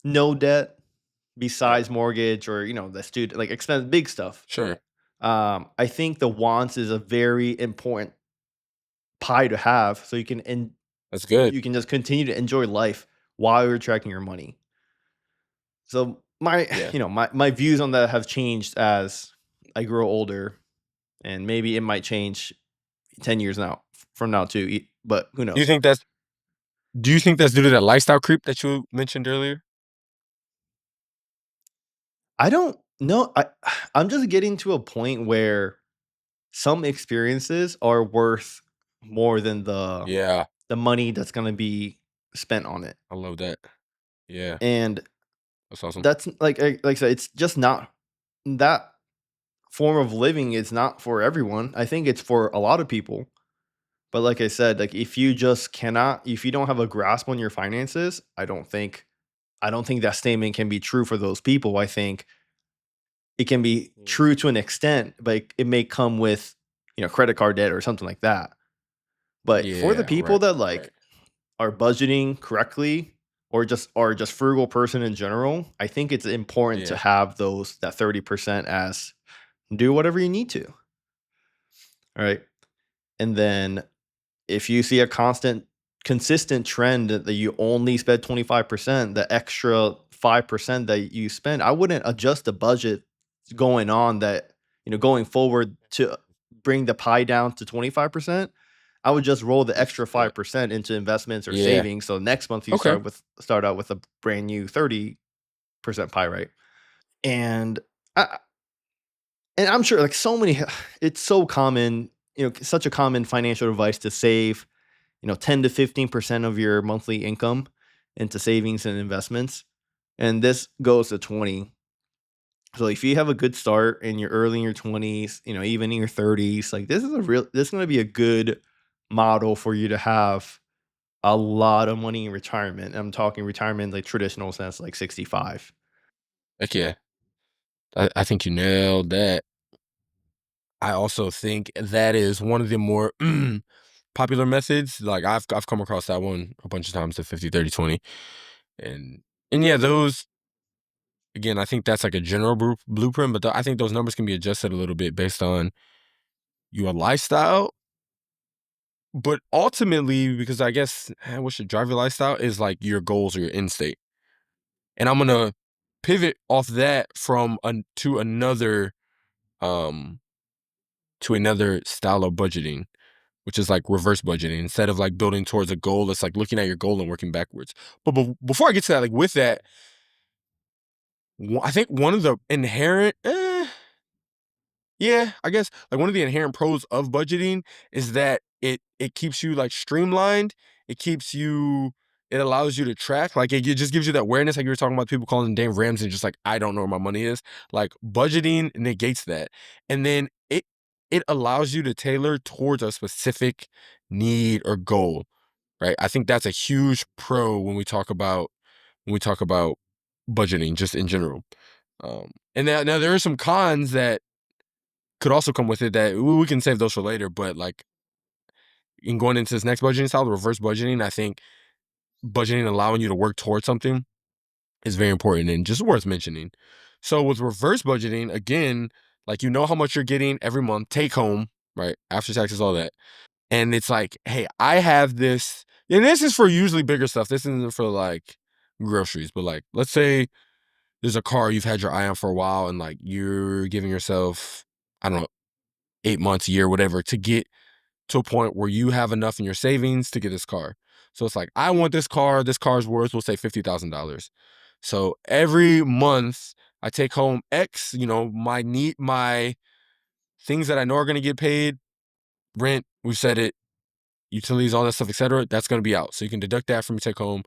no debt Yeah. besides mortgage or, the student like expense big stuff. Sure. I think the wants is a very important pie to have so you can That's good. you can just continue to enjoy life while you're tracking your money. So my Yeah. my views on that have changed as I grow older, and maybe it might change 10 years from now too, but who Do you knows? think that's due to that lifestyle creep that you mentioned earlier? I don't know. I'm just getting to a point where some experiences are worth more than Yeah. the money that's going to be spent on it. I love that. Yeah. And That's awesome. that's like I said, it's just not that form of living is not for everyone. I think it's for a lot of people. But like I said, like if you don't have a grasp on your finances, I don't think that statement can be true for those people. I think it can be true to an extent, but it may come with, credit card debt or something like that. But for the Yeah. people Right. that Right. like are budgeting correctly or just frugal person in general, I think it's important to Yeah. have that 30% as do whatever you need to. All right. And then if you see a consistent trend that you only spend 25%, the extra 5% that you spend, I wouldn't adjust the budget going forward to bring the pie down to 25%. I would just roll the extra Yeah. 5% into investments or Yeah. savings. So next month you Okay. start out with a brand new 30% pie, right? And I and I'm sure like so many it's so common, such a common financial advice to save 10 to 15% of your monthly income into savings and investments. And this goes to 20. So if you have a good start and you're early in your 20s, even in your 30s, like this is going to be a good model for you to have a lot of money in retirement. I'm talking retirement like traditional sense, like 65. Heck yeah. I think you nailed that. I also think that is one of the more popular methods. Like I've come across that one a bunch of times, the 50-30-20. And yeah, those again, I think that's like a general blueprint, but I think those numbers can be adjusted a little bit based on your lifestyle. But ultimately, because I guess what should drive your lifestyle is like your goals or your end state. And I'm gonna pivot off that from um to another style of budgeting, which is like reverse budgeting. Instead of like building towards a goal, it's like looking at your goal and working backwards. But before I get to that, like with that, I think one of the inherent yeah, I guess like one of the inherent pros of budgeting is that it keeps you like streamlined. It keeps you it allows you to track. Like it just gives you that awareness, like you were talking about people calling Dave Ramsey, just like I don't know where my money is. Like budgeting negates that. And then it allows you to tailor towards a specific need or goal. Right. I think that's a huge pro when we talk about budgeting just in general. And now there are some cons that could also come with it that we can save those for later. But like in going into this next budgeting style, reverse budgeting, I think budgeting allowing you to work towards something is very important and just worth mentioning. So with reverse budgeting, again, like you know how much you're getting every month, take home, right? After taxes, all that. And it's like, hey, I have this, and this is for usually bigger stuff. This isn't for like groceries, but like let's say there's a car you've had your eye on for a while and like you're giving yourself, I don't know, 8 months, a year, whatever, to get to a point where you have enough in your savings to get this car. So it's like, I want this car. This car's worth, we'll say $50,000. So every month I take home X, my things that I know are going to get paid, rent, we've said it, utilities, all that stuff, etc. That's going to be out. So you can deduct that from your take home.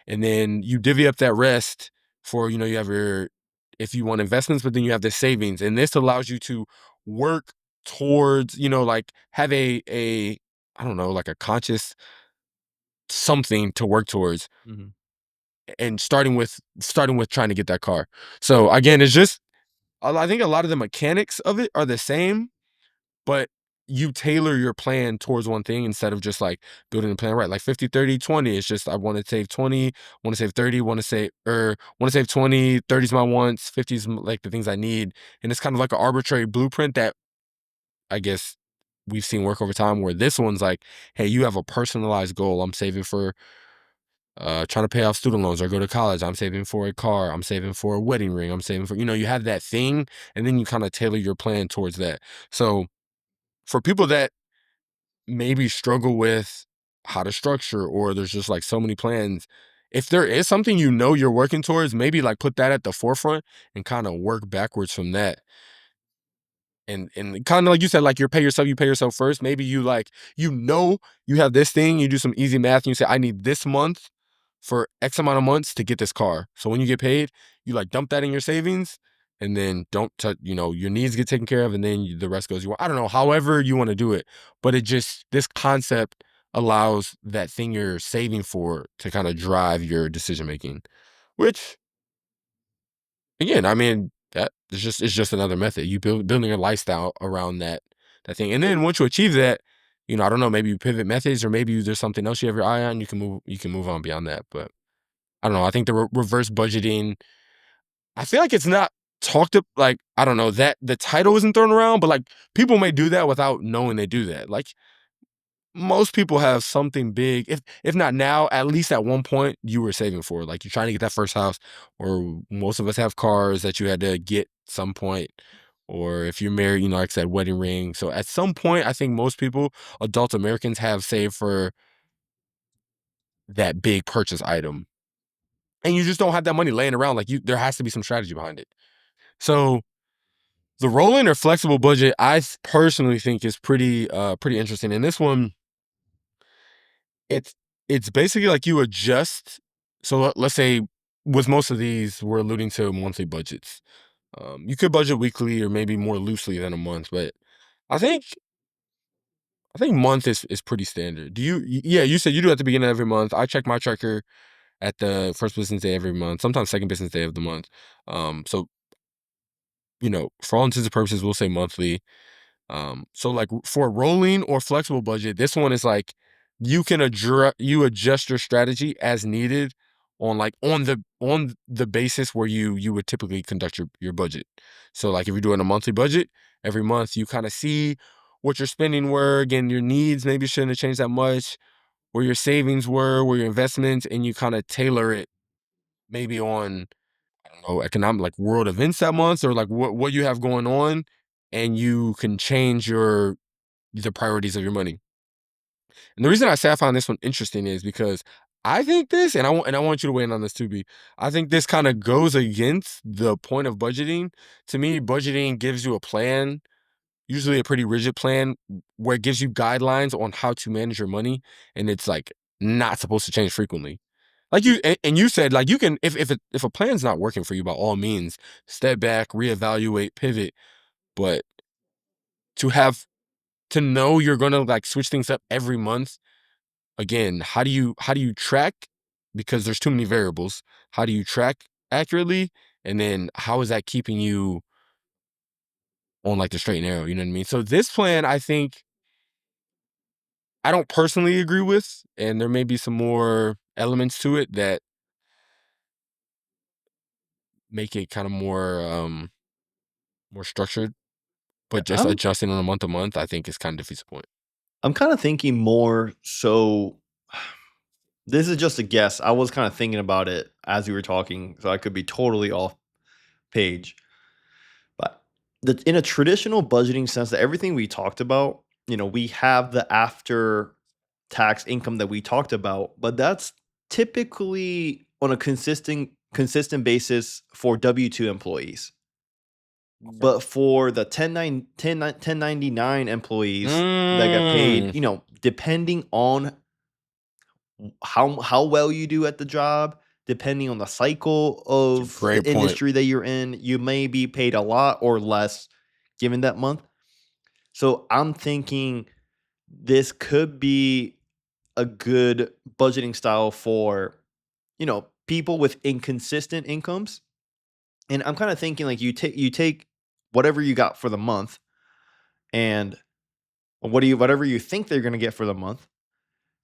And then you divvy up that rest for, you have if you want investments, but then you have the savings. And this allows you to work towards, like have a I don't know, like a conscious something to work towards, Mhm. and starting with trying to get that car. So again, it's just I think a lot of the mechanics of it are the same, but you tailor your plan towards one thing instead of just like building a plan right. Like 50, 30, 20. It's just I want to save 20, want to save 30, want to save 20, 30 is my wants, 50 is like the things I need. And it's kind of like an arbitrary blueprint that I guess we've seen work over time, where this one's like, hey, you have a personalized goal. I'm saving for trying to pay off student loans or go to college. I'm saving for a car. I'm saving for a wedding ring. I'm saving for, you have that thing, and then you kind of tailor your plan towards that. So for people that maybe struggle with how to structure, or there's just like so many plans, if there is something you're working towards, maybe like put that at the forefront and kind of work backwards from that. And kind of like you said, like you pay yourself first. Maybe you have this thing, you do some easy math and you say, I need this month for X amount of months to get this car. So when you get paid, you like dump that in your savings, and then don't touch, your needs get taken care of, and then the rest goes, I don't know, however you want to do it. But this concept allows that thing you're saving for to kind of drive your decision making, which again, I mean, it's just another method. You building a lifestyle around that thing. And then once you achieve that, I don't know, maybe you pivot methods, or maybe there's something else you have your eye on, you can move on beyond that. But I don't know. I think the reverse budgeting, I feel like it's not talked up, like, I don't know, that the title isn't thrown around, but like people may do that without knowing they do that. Like most people have something big, if not now, at least at one point you were saving for. Like you're trying to get that first house, or most of us have cars that you had to get some point, or if you're married, like I said, wedding ring. So at some point, I think most people, adult Americans, have saved for that big purchase item, and you just don't have that money laying around. Like there has to be some strategy behind it. So the rolling or flexible budget, I personally think is pretty interesting. And this one, It's it's basically like you adjust. So let's say with most of these, we're alluding to monthly budgets. You could budget weekly or maybe more loosely than a month, but I think month is pretty standard. Yeah, you said you do it at the beginning of every month. I check my tracker at the first business day every month, sometimes second business day of the month. So for all intents and purposes, we'll say monthly. So like for a rolling or flexible budget, this one is like you adjust your strategy as needed on the basis where you would typically conduct your budget. So like if you're doing a monthly budget, every month you kind of see what your spending were, again, your needs maybe shouldn't have changed that much, where your savings were, where your investments, and you kind of tailor it maybe on, I don't know, economic, like world events that month, or like what you have going on, and you can change the priorities of your money. And the reason I say I found this one interesting is because I think this, and I want you to weigh in on this too, B. I think this kind of goes against the point of budgeting. To me, budgeting gives you a plan, usually a pretty rigid plan, where it gives you guidelines on how to manage your money, and it's like not supposed to change frequently. Like and you said, like, you can, if a plan's not working for you, by all means, step back, reevaluate, pivot. But to have to know you're gonna like switch things up every month, again, how do you track? Because there's too many variables. How do you track accurately? And then how is that keeping you on like the straight and narrow? You know what I mean? So this plan, I think I don't personally agree with, and there may be some more elements to it that make it kind of more structured. Yeah, But just adjusting on a month to month, I think is kind of defeats the point. I'm kind of thinking more so. This is just a guess. I was kind of thinking about it as you were talking, so I could be totally off page. But in a traditional budgeting sense, that everything we talked about, we have the after tax income that we talked about, but that's typically on a consistent basis for W-2 employees. But for the 1099 employees that get paid, depending on how well you do at the job, depending on the cycle of the Great point. industry that you're in, you may be paid a lot or less given that month. So I'm thinking this could be a good budgeting style for, people with inconsistent incomes. And I'm kind of thinking like you take whatever you got for the month and whatever you think they're going to get for the month,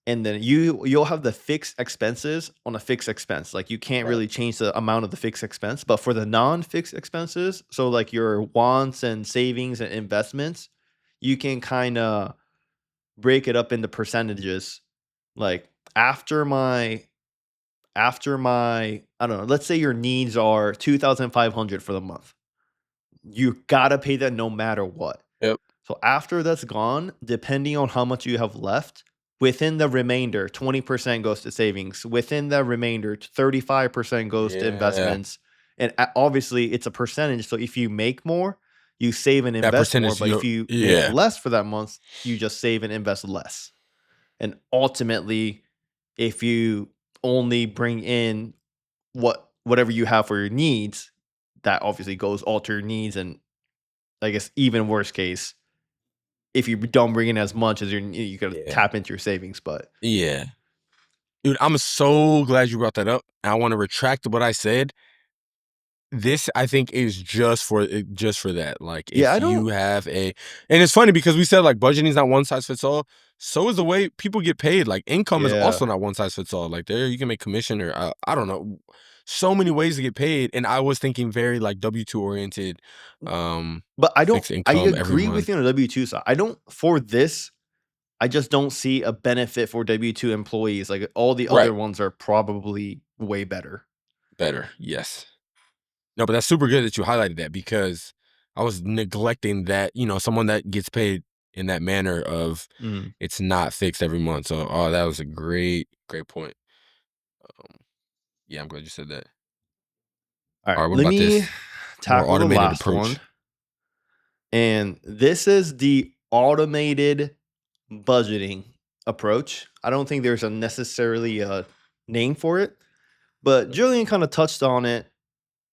and then you'll have the fixed expenses on a fixed expense. Like you can't Right. really change the amount of the fixed expense, but for the non-fixed expenses, so like your wants and savings and investments, you can kind of break it up into percentages. Like after my I don't know, let's say your needs are 2,500 for the month. You got to pay that no matter what. Yep. So after that's gone, depending on how much you have left, within the remainder, 20% goes to savings. Within the remainder, 35% goes to Yeah. investments. And obviously, it's a percentage. So if you make more, you save and That invest more. percentage, But if you make yeah. less for that month, you just save and invest less. And ultimately, if you only bring in whatever you have for your needs, that obviously goes all to your needs. And I guess even worst case, if you don't bring in as much as you gotta Yeah. tap into your savings. But Yeah. Dude, I'm so glad you brought that up. I want to retract what I said. This, I think, is just for that. Like, yeah, if I you don't. have and it's funny because we said like budgeting is not one size fits all. So is the way people get paid. Like, income is Yeah, also not one size fits all. Like, there you can make commission or I don't know, so many ways to get paid. And I was thinking very like W-2 oriented, but I don't. fixed I income every agree with month. you on the W-2 side. I don't for this. I just don't see a benefit for W-2 employees. Like all the Right. other ones are probably way better. Better. Yes. No, but that's super good that you highlighted that because I was neglecting that, someone that gets paid in that manner of Mm. it's not fixed every month. So, oh, that was a great, great point. Um, yeah, I'm glad you said that. All All right, right, what let about me this more tackle the automated last one, approach? and this is the automated budgeting approach. I don't think there's a necessarily a name for it, but Julian kind of touched on it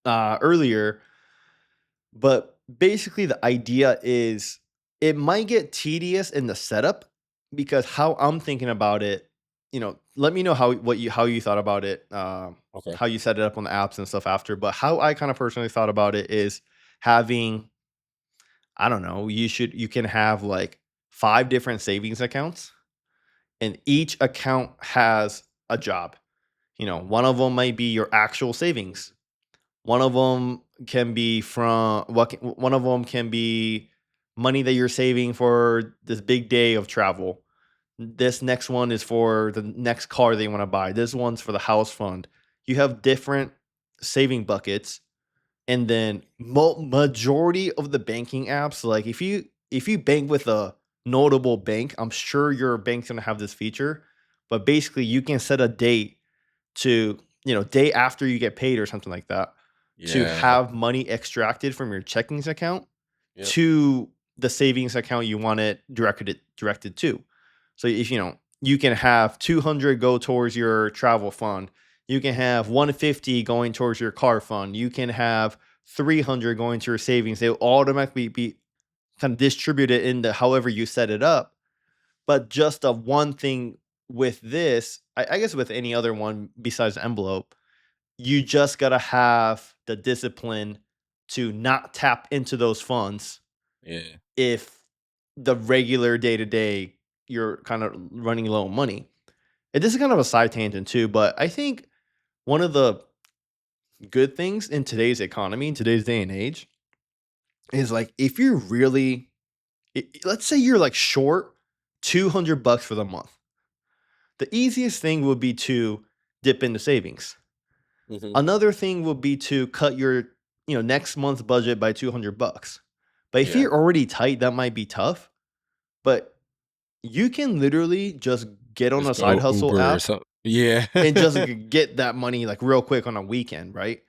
earlier. But basically, the idea is it might get tedious in the setup because how I'm thinking about it, let me know how you thought about it, Okay. how you set it up on the apps and stuff after. But how I kind of personally thought about it is having, I don't know, you can have like 5 different savings accounts, and each account has a job. One of them might be your actual savings. One of them can be one of them can be money that you're saving for this big day of travel. This next one is for the next car they want to buy. This one's for the house fund. You have different saving buckets, and then majority of the banking apps, like if you bank with a notable bank, I'm sure your bank's gonna have this feature. But basically, you can set a date to, day after you get paid or something like that, to Yeah. have money extracted from your checkings account Yep. to the savings account you want it directed to. So if you can have 200 go towards your travel fund, you can have 150 going towards your car fund, you can have 300 going to your savings. They'll automatically be kind of distributed into however you set it up. But just a one thing with this, I guess with any other one besides the envelope, you just gotta have the discipline to not tap into those funds Yeah. if the regular day to day you're kind of running low on money. And this is kind of a side tangent too, but I think one of the good things in today's economy, in today's day and age, is like if you're really, let's say you're like short $200 for the month, the easiest thing would be to dip into savings. Hmm. Another thing would be to cut your, next month's budget by $200. But if Yeah. you're already tight, that might be tough. But you can literally just get on Just a side go hustle Uber or app something. Yeah. and just get that money like real quick on a weekend, right?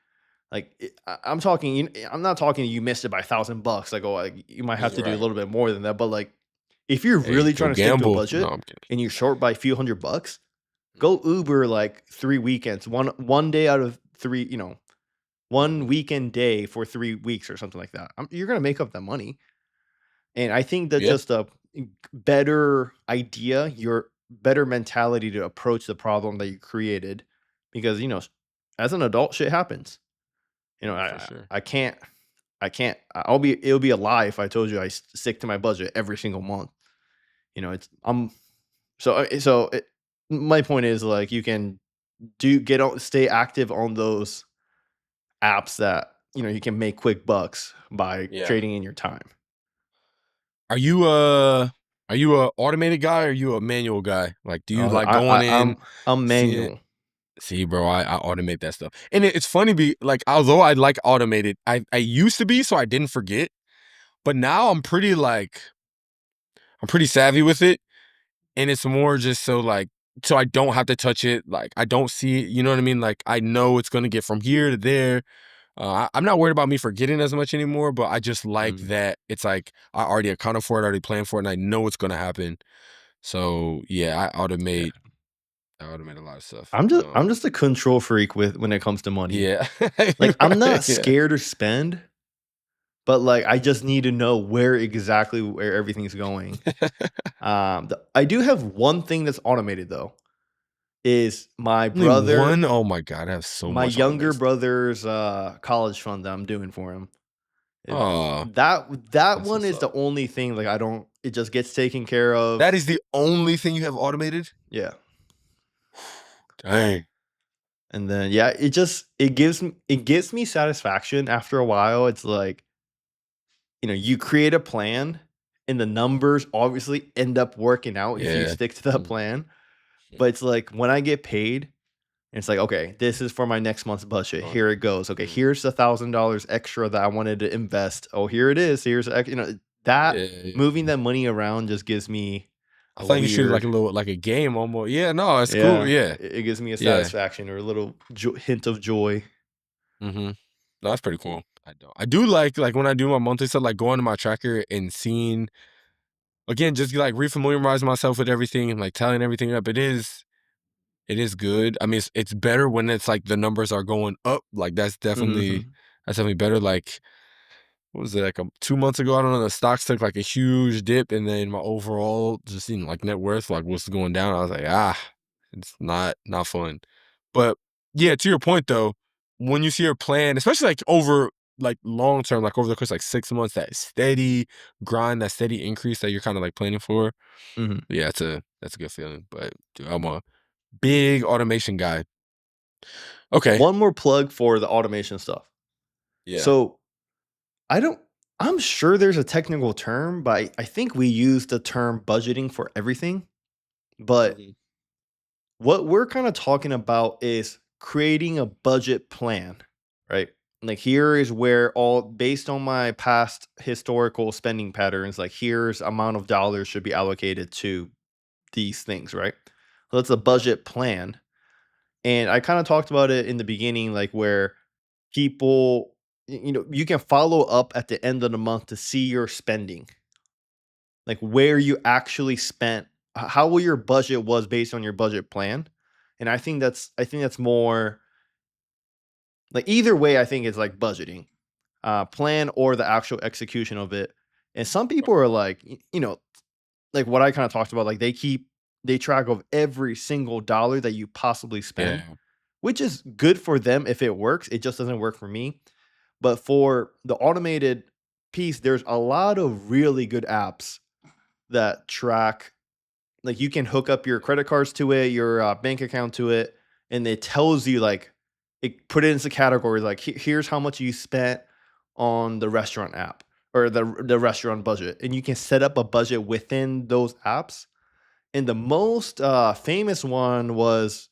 Like I'm talking, I'm not talking you missed it by $1,000. Like, oh, like, you might have to do a Right. little bit more than that. But like, if you're Hey, really go trying to stick to a gamble. No, budget I'm kidding. and you're short by a few $100, go Uber like 3 weekends, one day out of three, one weekend day for 3 weeks or something like that. You're gonna make up that money. And I think that Yeah. just better idea, your better mentality to approach the problem that you created, because as an adult, shit happens. For sure. It'll be a lie if I told you I stick to my budget every single month. It's I'm so my point is, like, you can stay active on those apps that you can make quick bucks by Yeah. trading in your time. Are you a automated guy or are you a manual guy? Like, do you like going in, I'm seeing it? manual. See, bro, I automate that stuff. And it's funny, like, although I like automated, I used to be, so I didn't forget. But now I'm pretty savvy with it. And it's more just so I don't have to touch it. Like, I don't see it, you know what I mean? Like, I know it's gonna get from here to there. I'm not worried about me forgetting as much anymore, but I just like Mm. that it's like I already accounted for it, I already planned for it, and I know it's gonna happen. So yeah, Yeah. I automate a lot of stuff. I'm just a control freak when it comes to money. Yeah. Like, I'm not Yeah. scared to spend, but like, I just need to know where everything's going. I do have one thing that's automated though. Is Only one? Oh my God, I have so my much younger automated stuff. brother's college fund that I'm doing for him. It- Oh, that that's one what's is up. the only thing, like, I don't. It just gets taken care of. That is the only thing you have automated? Yeah. Dang. And then yeah, it gives me satisfaction after a while. It's like, you create a plan and the numbers obviously end up working out if you Yeah. stick to that Mm, plan. But it's like, when I get paid, and it's like, okay, this is for my next month's budget. oh, Here it goes. Okay, mm. here's $1,000 extra that I wanted to invest. Oh, here it is. Here's that Yeah, yeah. moving that money around just gives me I a thought you treated it like weird, a little like a game almost. Yeah, no, it's cool. yeah, Yeah. it gives me a Yeah. satisfaction or a little hint of joy. Mm-hmm. No, that's pretty cool. I do like when I do my monthly stuff, like going to my tracker and seeing again, just like refamiliarizing myself with everything and like tallying everything up. It is good. I mean, it's better when it's like the numbers are going up. Like Mhm. that's definitely better. Like what was it like 2 months ago? I don't know. The stocks took like a huge dip, and then my overall just like net worth like was going down. I was like, it's not fun. But yeah, to your point though, when you see your plan, especially like over like long term, like over the course of, like 6 months, that steady grind, that steady increase that you're kind of like planning for, Mhm. yeah, that's a good feeling. But dude, I'm a big automation guy. Okay. One more plug for the automation stuff. Yeah. So I don't. I'm sure there's a technical term, but I think we use the term budgeting for everything. But Mhm. what we're kind of talking about is creating a budget plan, right? Like, here is where, all based on my past historical spending patterns, like, here's amount of dollars should be allocated to these things, right? So that's a Yeah. budget plan. And I kind of talked about it in the beginning, like, where people, you can follow up at the end of the month to see your spending, like, where you actually spent, how well your budget was based on your budget plan. And I think that's more like, either way, I think it's like budgeting, plan, or the actual execution of it. And some people are like, like what I kind of talked about, like, they track of every single dollar that you possibly spend, Yeah. which is good for them if it works. It just doesn't work for me. But for the automated piece, there's a lot of really good apps that track. Like, you can hook up your credit cards to it, your bank account to it, and it tells you, like, it put it into categories, like, here's how much you spent on the restaurant app, or the restaurant budget, and you can set up a budget within those apps. And the most famous one was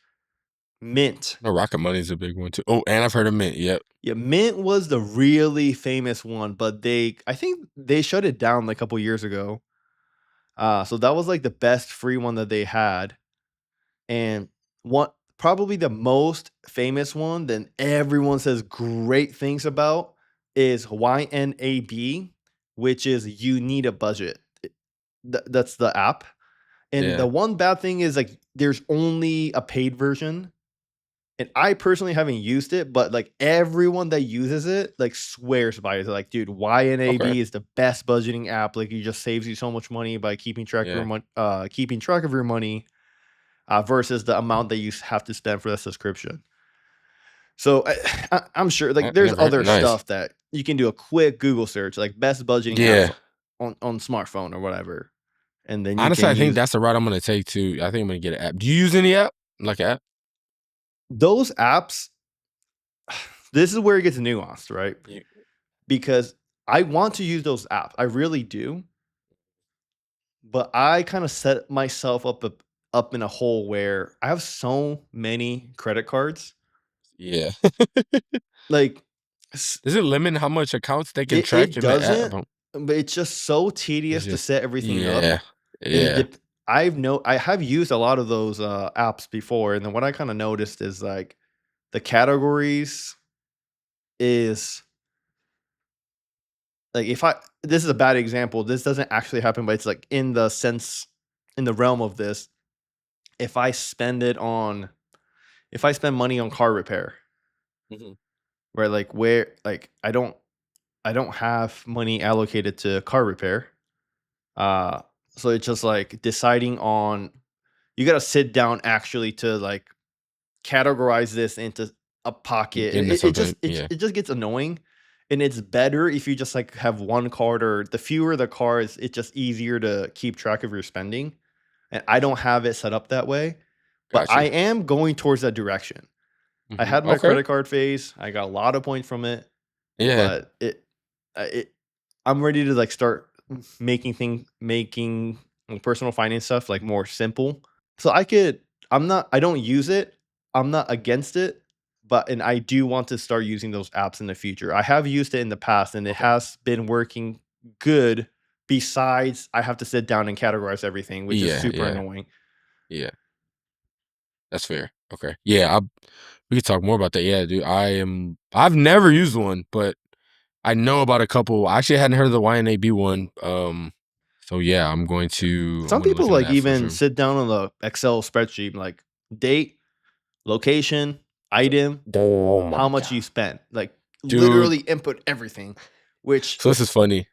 Mint. No, Rocket Money is a big one too. Oh, and I've heard of Mint. Yep. Yeah, Mint was the really famous one, but I think they shut it down like a couple years ago. So that was like the best free one that they had. And what probably the most famous one that everyone says great things about is YNAB, which is You Need a Budget. That's the app. And Yeah. the one bad thing is, like, there's only a paid version. And I personally haven't used it, but like everyone that uses it like swears by it. They're like, dude, YNAB Okay. is the best budgeting app. Like, it just saves you so much money by keeping track of your money, versus the amount that you have to spend for the subscription. So I'm sure like there's other Nice. stuff that you can do a quick Google search, like best budgeting Yeah. apps on smartphone or whatever, and then you Honestly, can I think use that's the route I'm gonna take too. I think I'm gonna get an app. Do you use any app? Like app? those apps. This is where it gets nuanced, right? Yeah. Because I want to use those apps, I really do, but I kind of set myself up in a hole where I have so many credit cards. Yeah. Like, Does it limit how much accounts they can it track it in the app? doesn't, but it's just so It's tedious to just set everything up, yeah. and Yeah. I have used a lot of those apps before, and then what I kind of noticed is like the categories is like, if I this is a bad example. This doesn't actually happen, but it's like in the realm of this. If I spend money on car repair, Mhm. where like I don't have money allocated to car repair. So it's just like deciding on, you got to sit down actually to like categorize this into a pocket. Get into something. Yeah. It just gets annoying, and it's better if you just like have one card, or the fewer the cards, it's just easier to keep track of your spending. And I don't have it set up that way, but Got I you. am going towards that direction. I Mhm. had my Okay. credit card phase. I got a lot of points from it, Yeah. but it I'm ready to like start making like, personal finance stuff like more simple. So I don't use it. I'm not against it, and I do want to start using those apps in the future. I have used it in the past, and it Okay. has been working good. Besides, I have to sit down and categorize everything, which is Yeah. super Yeah. annoying. Yeah. That's fair. Okay. Yeah. We could talk more about that. Yeah, dude. I've never used one, but I know about a couple. I actually hadn't heard of the YNAB one. So yeah, I'm going to Some look people into like that for even sure. sit down on the Excel spreadsheet, like date, location, item, Oh my how much god, you spent, like dude. literally input everything. Which, So this is funny.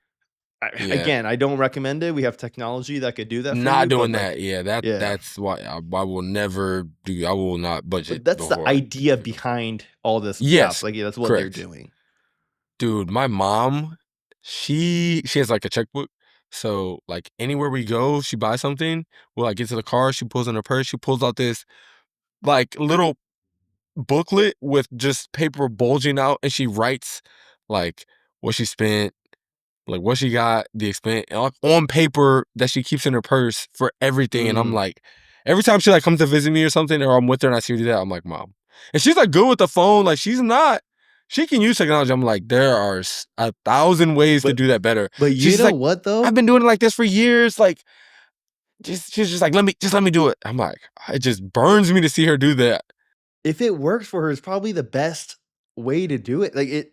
Yeah. again, I don't recommend it. We have technology that could do that for Not you, but doing like, that. Yeah, yeah, that's why I will never do. I will not budget but that's the before. idea behind all this apps. Yes, Like, yeah, that's what they're correct, doing. dude. My mom, she has like a checkbook. So like anywhere we go, she buys something. We'll like get to the car. She pulls in her purse. She pulls out this like little booklet with just paper bulging out, and she writes like what she spent, like what she got, the expense on paper that she keeps in her purse for everything. And I'm Mm. like, every time she like comes to visit me or something, or I'm with her and I see her do that, I'm like, Mom. And she's like good with the phone. Like she's not. She can use technology. I'm like, there are 1,000 ways to But do that better. but She's you just know like, what I've though? been doing it like this for years. Like, she's just like, let me do it. I'm like, it just burns me to see her do that. If it works for her, it's probably the best way to do it. Like,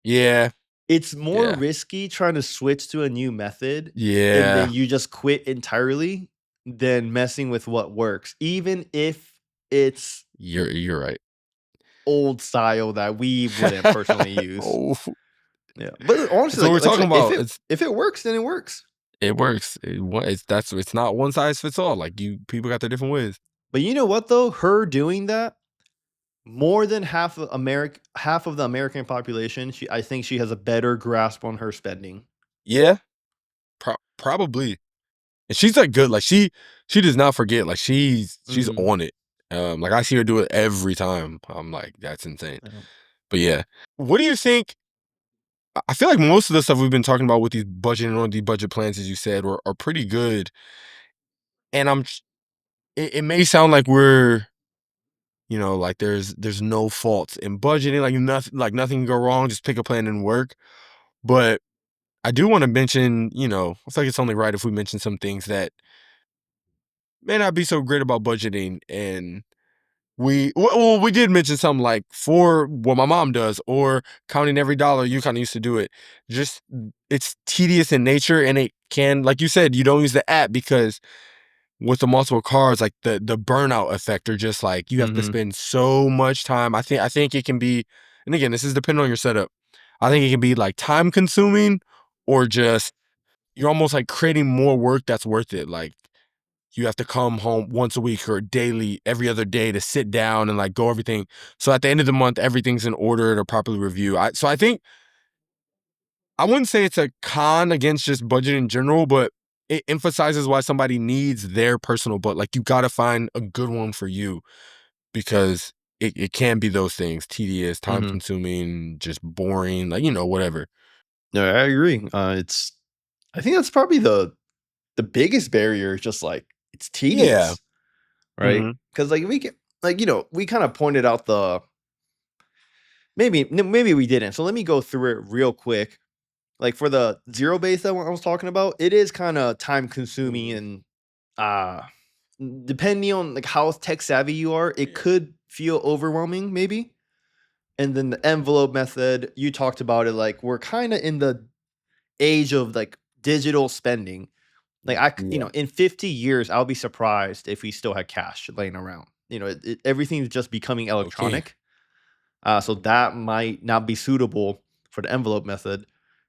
Yeah, it's more yeah, risky trying to switch to a new method and yeah. then you just quit entirely than messing with what works, even if it's You're right. old style that we wouldn't personally use. Oh, Yeah, but honestly, so we're like I talking said, about if it works, then it works. it works. It's not one size fits all. Like people got their different ways. But you know what though? Her doing that, more than half of the American population, I think she has a better grasp on her spending. Yeah, probably. And she's like good. Like she does not forget. Like she's Mhm. on it. Like I see her do it every time. I'm like, that's insane. Yeah. But yeah, what do you think? I feel like most of the stuff we've been talking about with these budgeting or these budget plans, as you said, are pretty good. And it may sound like we're, like there's no faults in budgeting, like nothing can go wrong, just pick a plan and work. But I do want to mention, I feel like it's only right if we mention some things that may not be so great about budgeting. And we did mention something like for what my mom does, or counting every dollar. You kind of used to do it. Just it's tedious in nature, and it can, like you said, you don't use the app because with the multiple cards, like the burnout effect, or just like you have to spend so much time. I think it can be, and again, this is depending on your setup. I think it can be like time consuming, or just you're almost like creating more work that's worth it. Like you have to come home once a week or daily, every other day, to sit down and like go everything. So at the end of the month, everything's in order to properly review. So I think I wouldn't say it's a con against just budget in general, but it emphasizes why somebody needs their personal budget. Like you got to find a good one for you, because it can be those things: tedious, time consuming, just boring, like, whatever. No, I agree. I think that's probably the biggest barrier is just like it's Yeah. tedious, right? hmm Because like we can, like, we kind of pointed out maybe we didn't. So let me go through it real quick. Like for the zero base that I was talking about, it is kind of time consuming, and uh depending on like how tech savvy you are, it could feel overwhelming maybe. And then the envelope method, you talked about it, like we're kind of in the age of like digital spending. Like Yeah. in 50 years, I'll be surprised if we still had cash laying around. Everything's just becoming Okay. electronic. So that might not be suitable for the envelope method.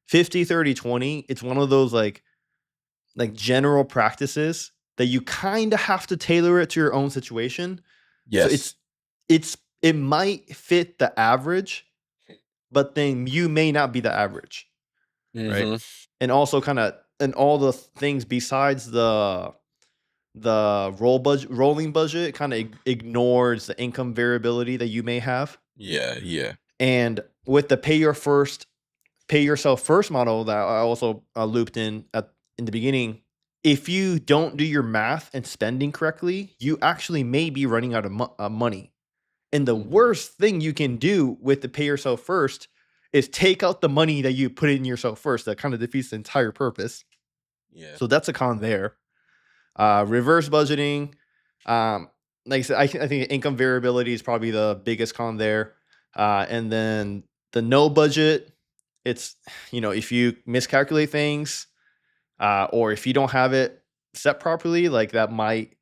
50, 30, 20. It's one of those like general practices that you kind of have to tailor it to your own situation. So Yes. it might fit the average, but then you may not be the average, right? hmm And also kind of and all the things besides the rolling budget kind of ignores the income variability that you may have. Yeah. Yeah. And with the pay yourself first model that I also looped in the beginning, if you don't do your math and spending correctly, you actually may be running out of money. And the hmm worst thing you can do with the pay yourself first is take out the money that you put in yourself first. That kind of defeats the entire purpose. Yeah. So that's a con there. Reverse budgeting. Um, like I said, I think income variability is probably the biggest con there. And then the no budget, it's, if you miscalculate things, or if you don't have it set properly, like that might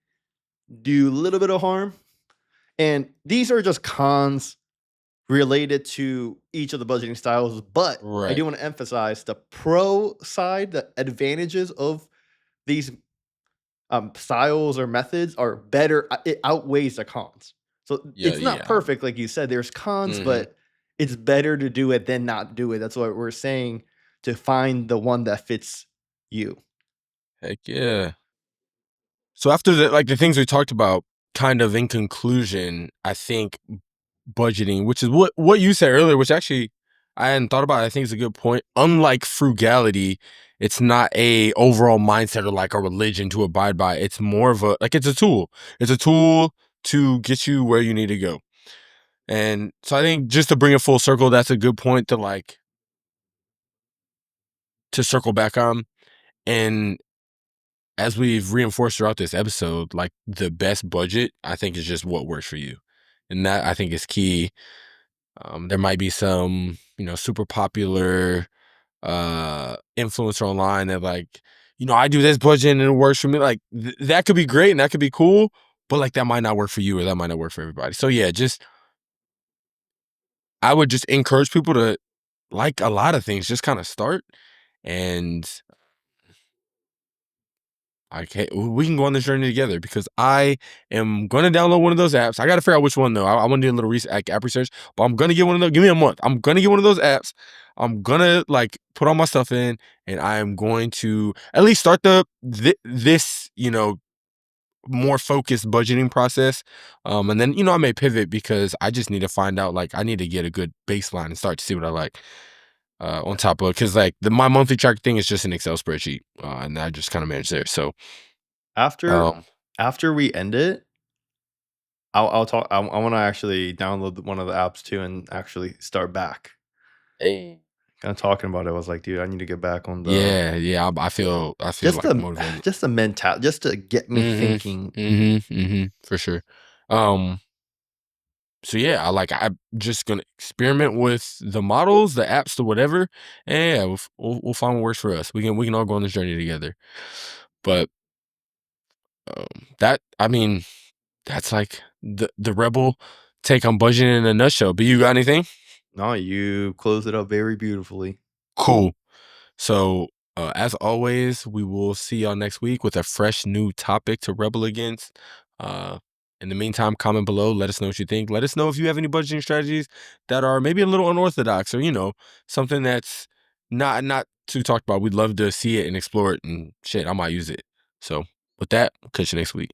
do a little bit of harm. And these are just cons related to each of the budgeting styles. But I Right. do want to emphasize the pro side, the advantages of these styles or methods are better. It outweighs the cons. So Yeah. it's not Yeah. perfect, like you said. There's cons, hmm but it's better to do it than not do it. That's what we're saying, to find the one that fits you. Heck yeah. So after the things we talked about, kind of in conclusion, I think budgeting, which is what you said earlier, which actually I hadn't thought about. I think is a good point. Unlike frugality, it's not a overall mindset or like a religion to abide by. It's more of it's a tool. It's a tool to get you where you need to go. And so I think, just to bring it full circle, that's a good point to circle back on. And as we've reinforced throughout this episode, like the best budget, I think, is just what works for you. And that, I think, is key. There might be some, super popular influencer online that like, I do this budget and it works for me. Like that could be great and that could be cool, but like that might not work for you, or that might not work for everybody. So yeah, I would just encourage people to, like a lot of things, just kind of start, and we can go on this journey together, because I am going to download one of those apps. I got to figure out which one though. I want to do a little app research, but I'm going to get one of those. Give me a month. I'm going to get one of those apps. I'm going to like put all my stuff in, and I am going to at least start this, more focused budgeting process. And then, I may pivot, because I just need to find out, like, I need to get a good baseline and start to see what I like. On top of, because like my monthly track thing is just an Excel spreadsheet, and I just kind of manage there. So, After um, after we end it, I'll talk. I want to actually download one of the apps too and actually start back. hey, Kind of talking about it, I was like, dude, I need to get back on the yeah, yeah, I feel just like the motivated. just the mental, just to get me thinking. For sure. Um, so yeah, I'm just gonna experiment with the models, the apps, the whatever, and yeah, we'll find what works for us. We can all go on this journey together. But I mean, that's like the rebel take on budgeting in a nutshell. But you got anything? No, you close it up very beautifully. Cool. So, as always, we will see y'all next week with a fresh new topic to rebel against. Uh, in the meantime, comment below. Let us know what you think. Let us know if you have any budgeting strategies that are maybe a little unorthodox, or something that's not too talked about. We'd love to see it and explore it, and shit, I might use it. So, with that, catch you next week.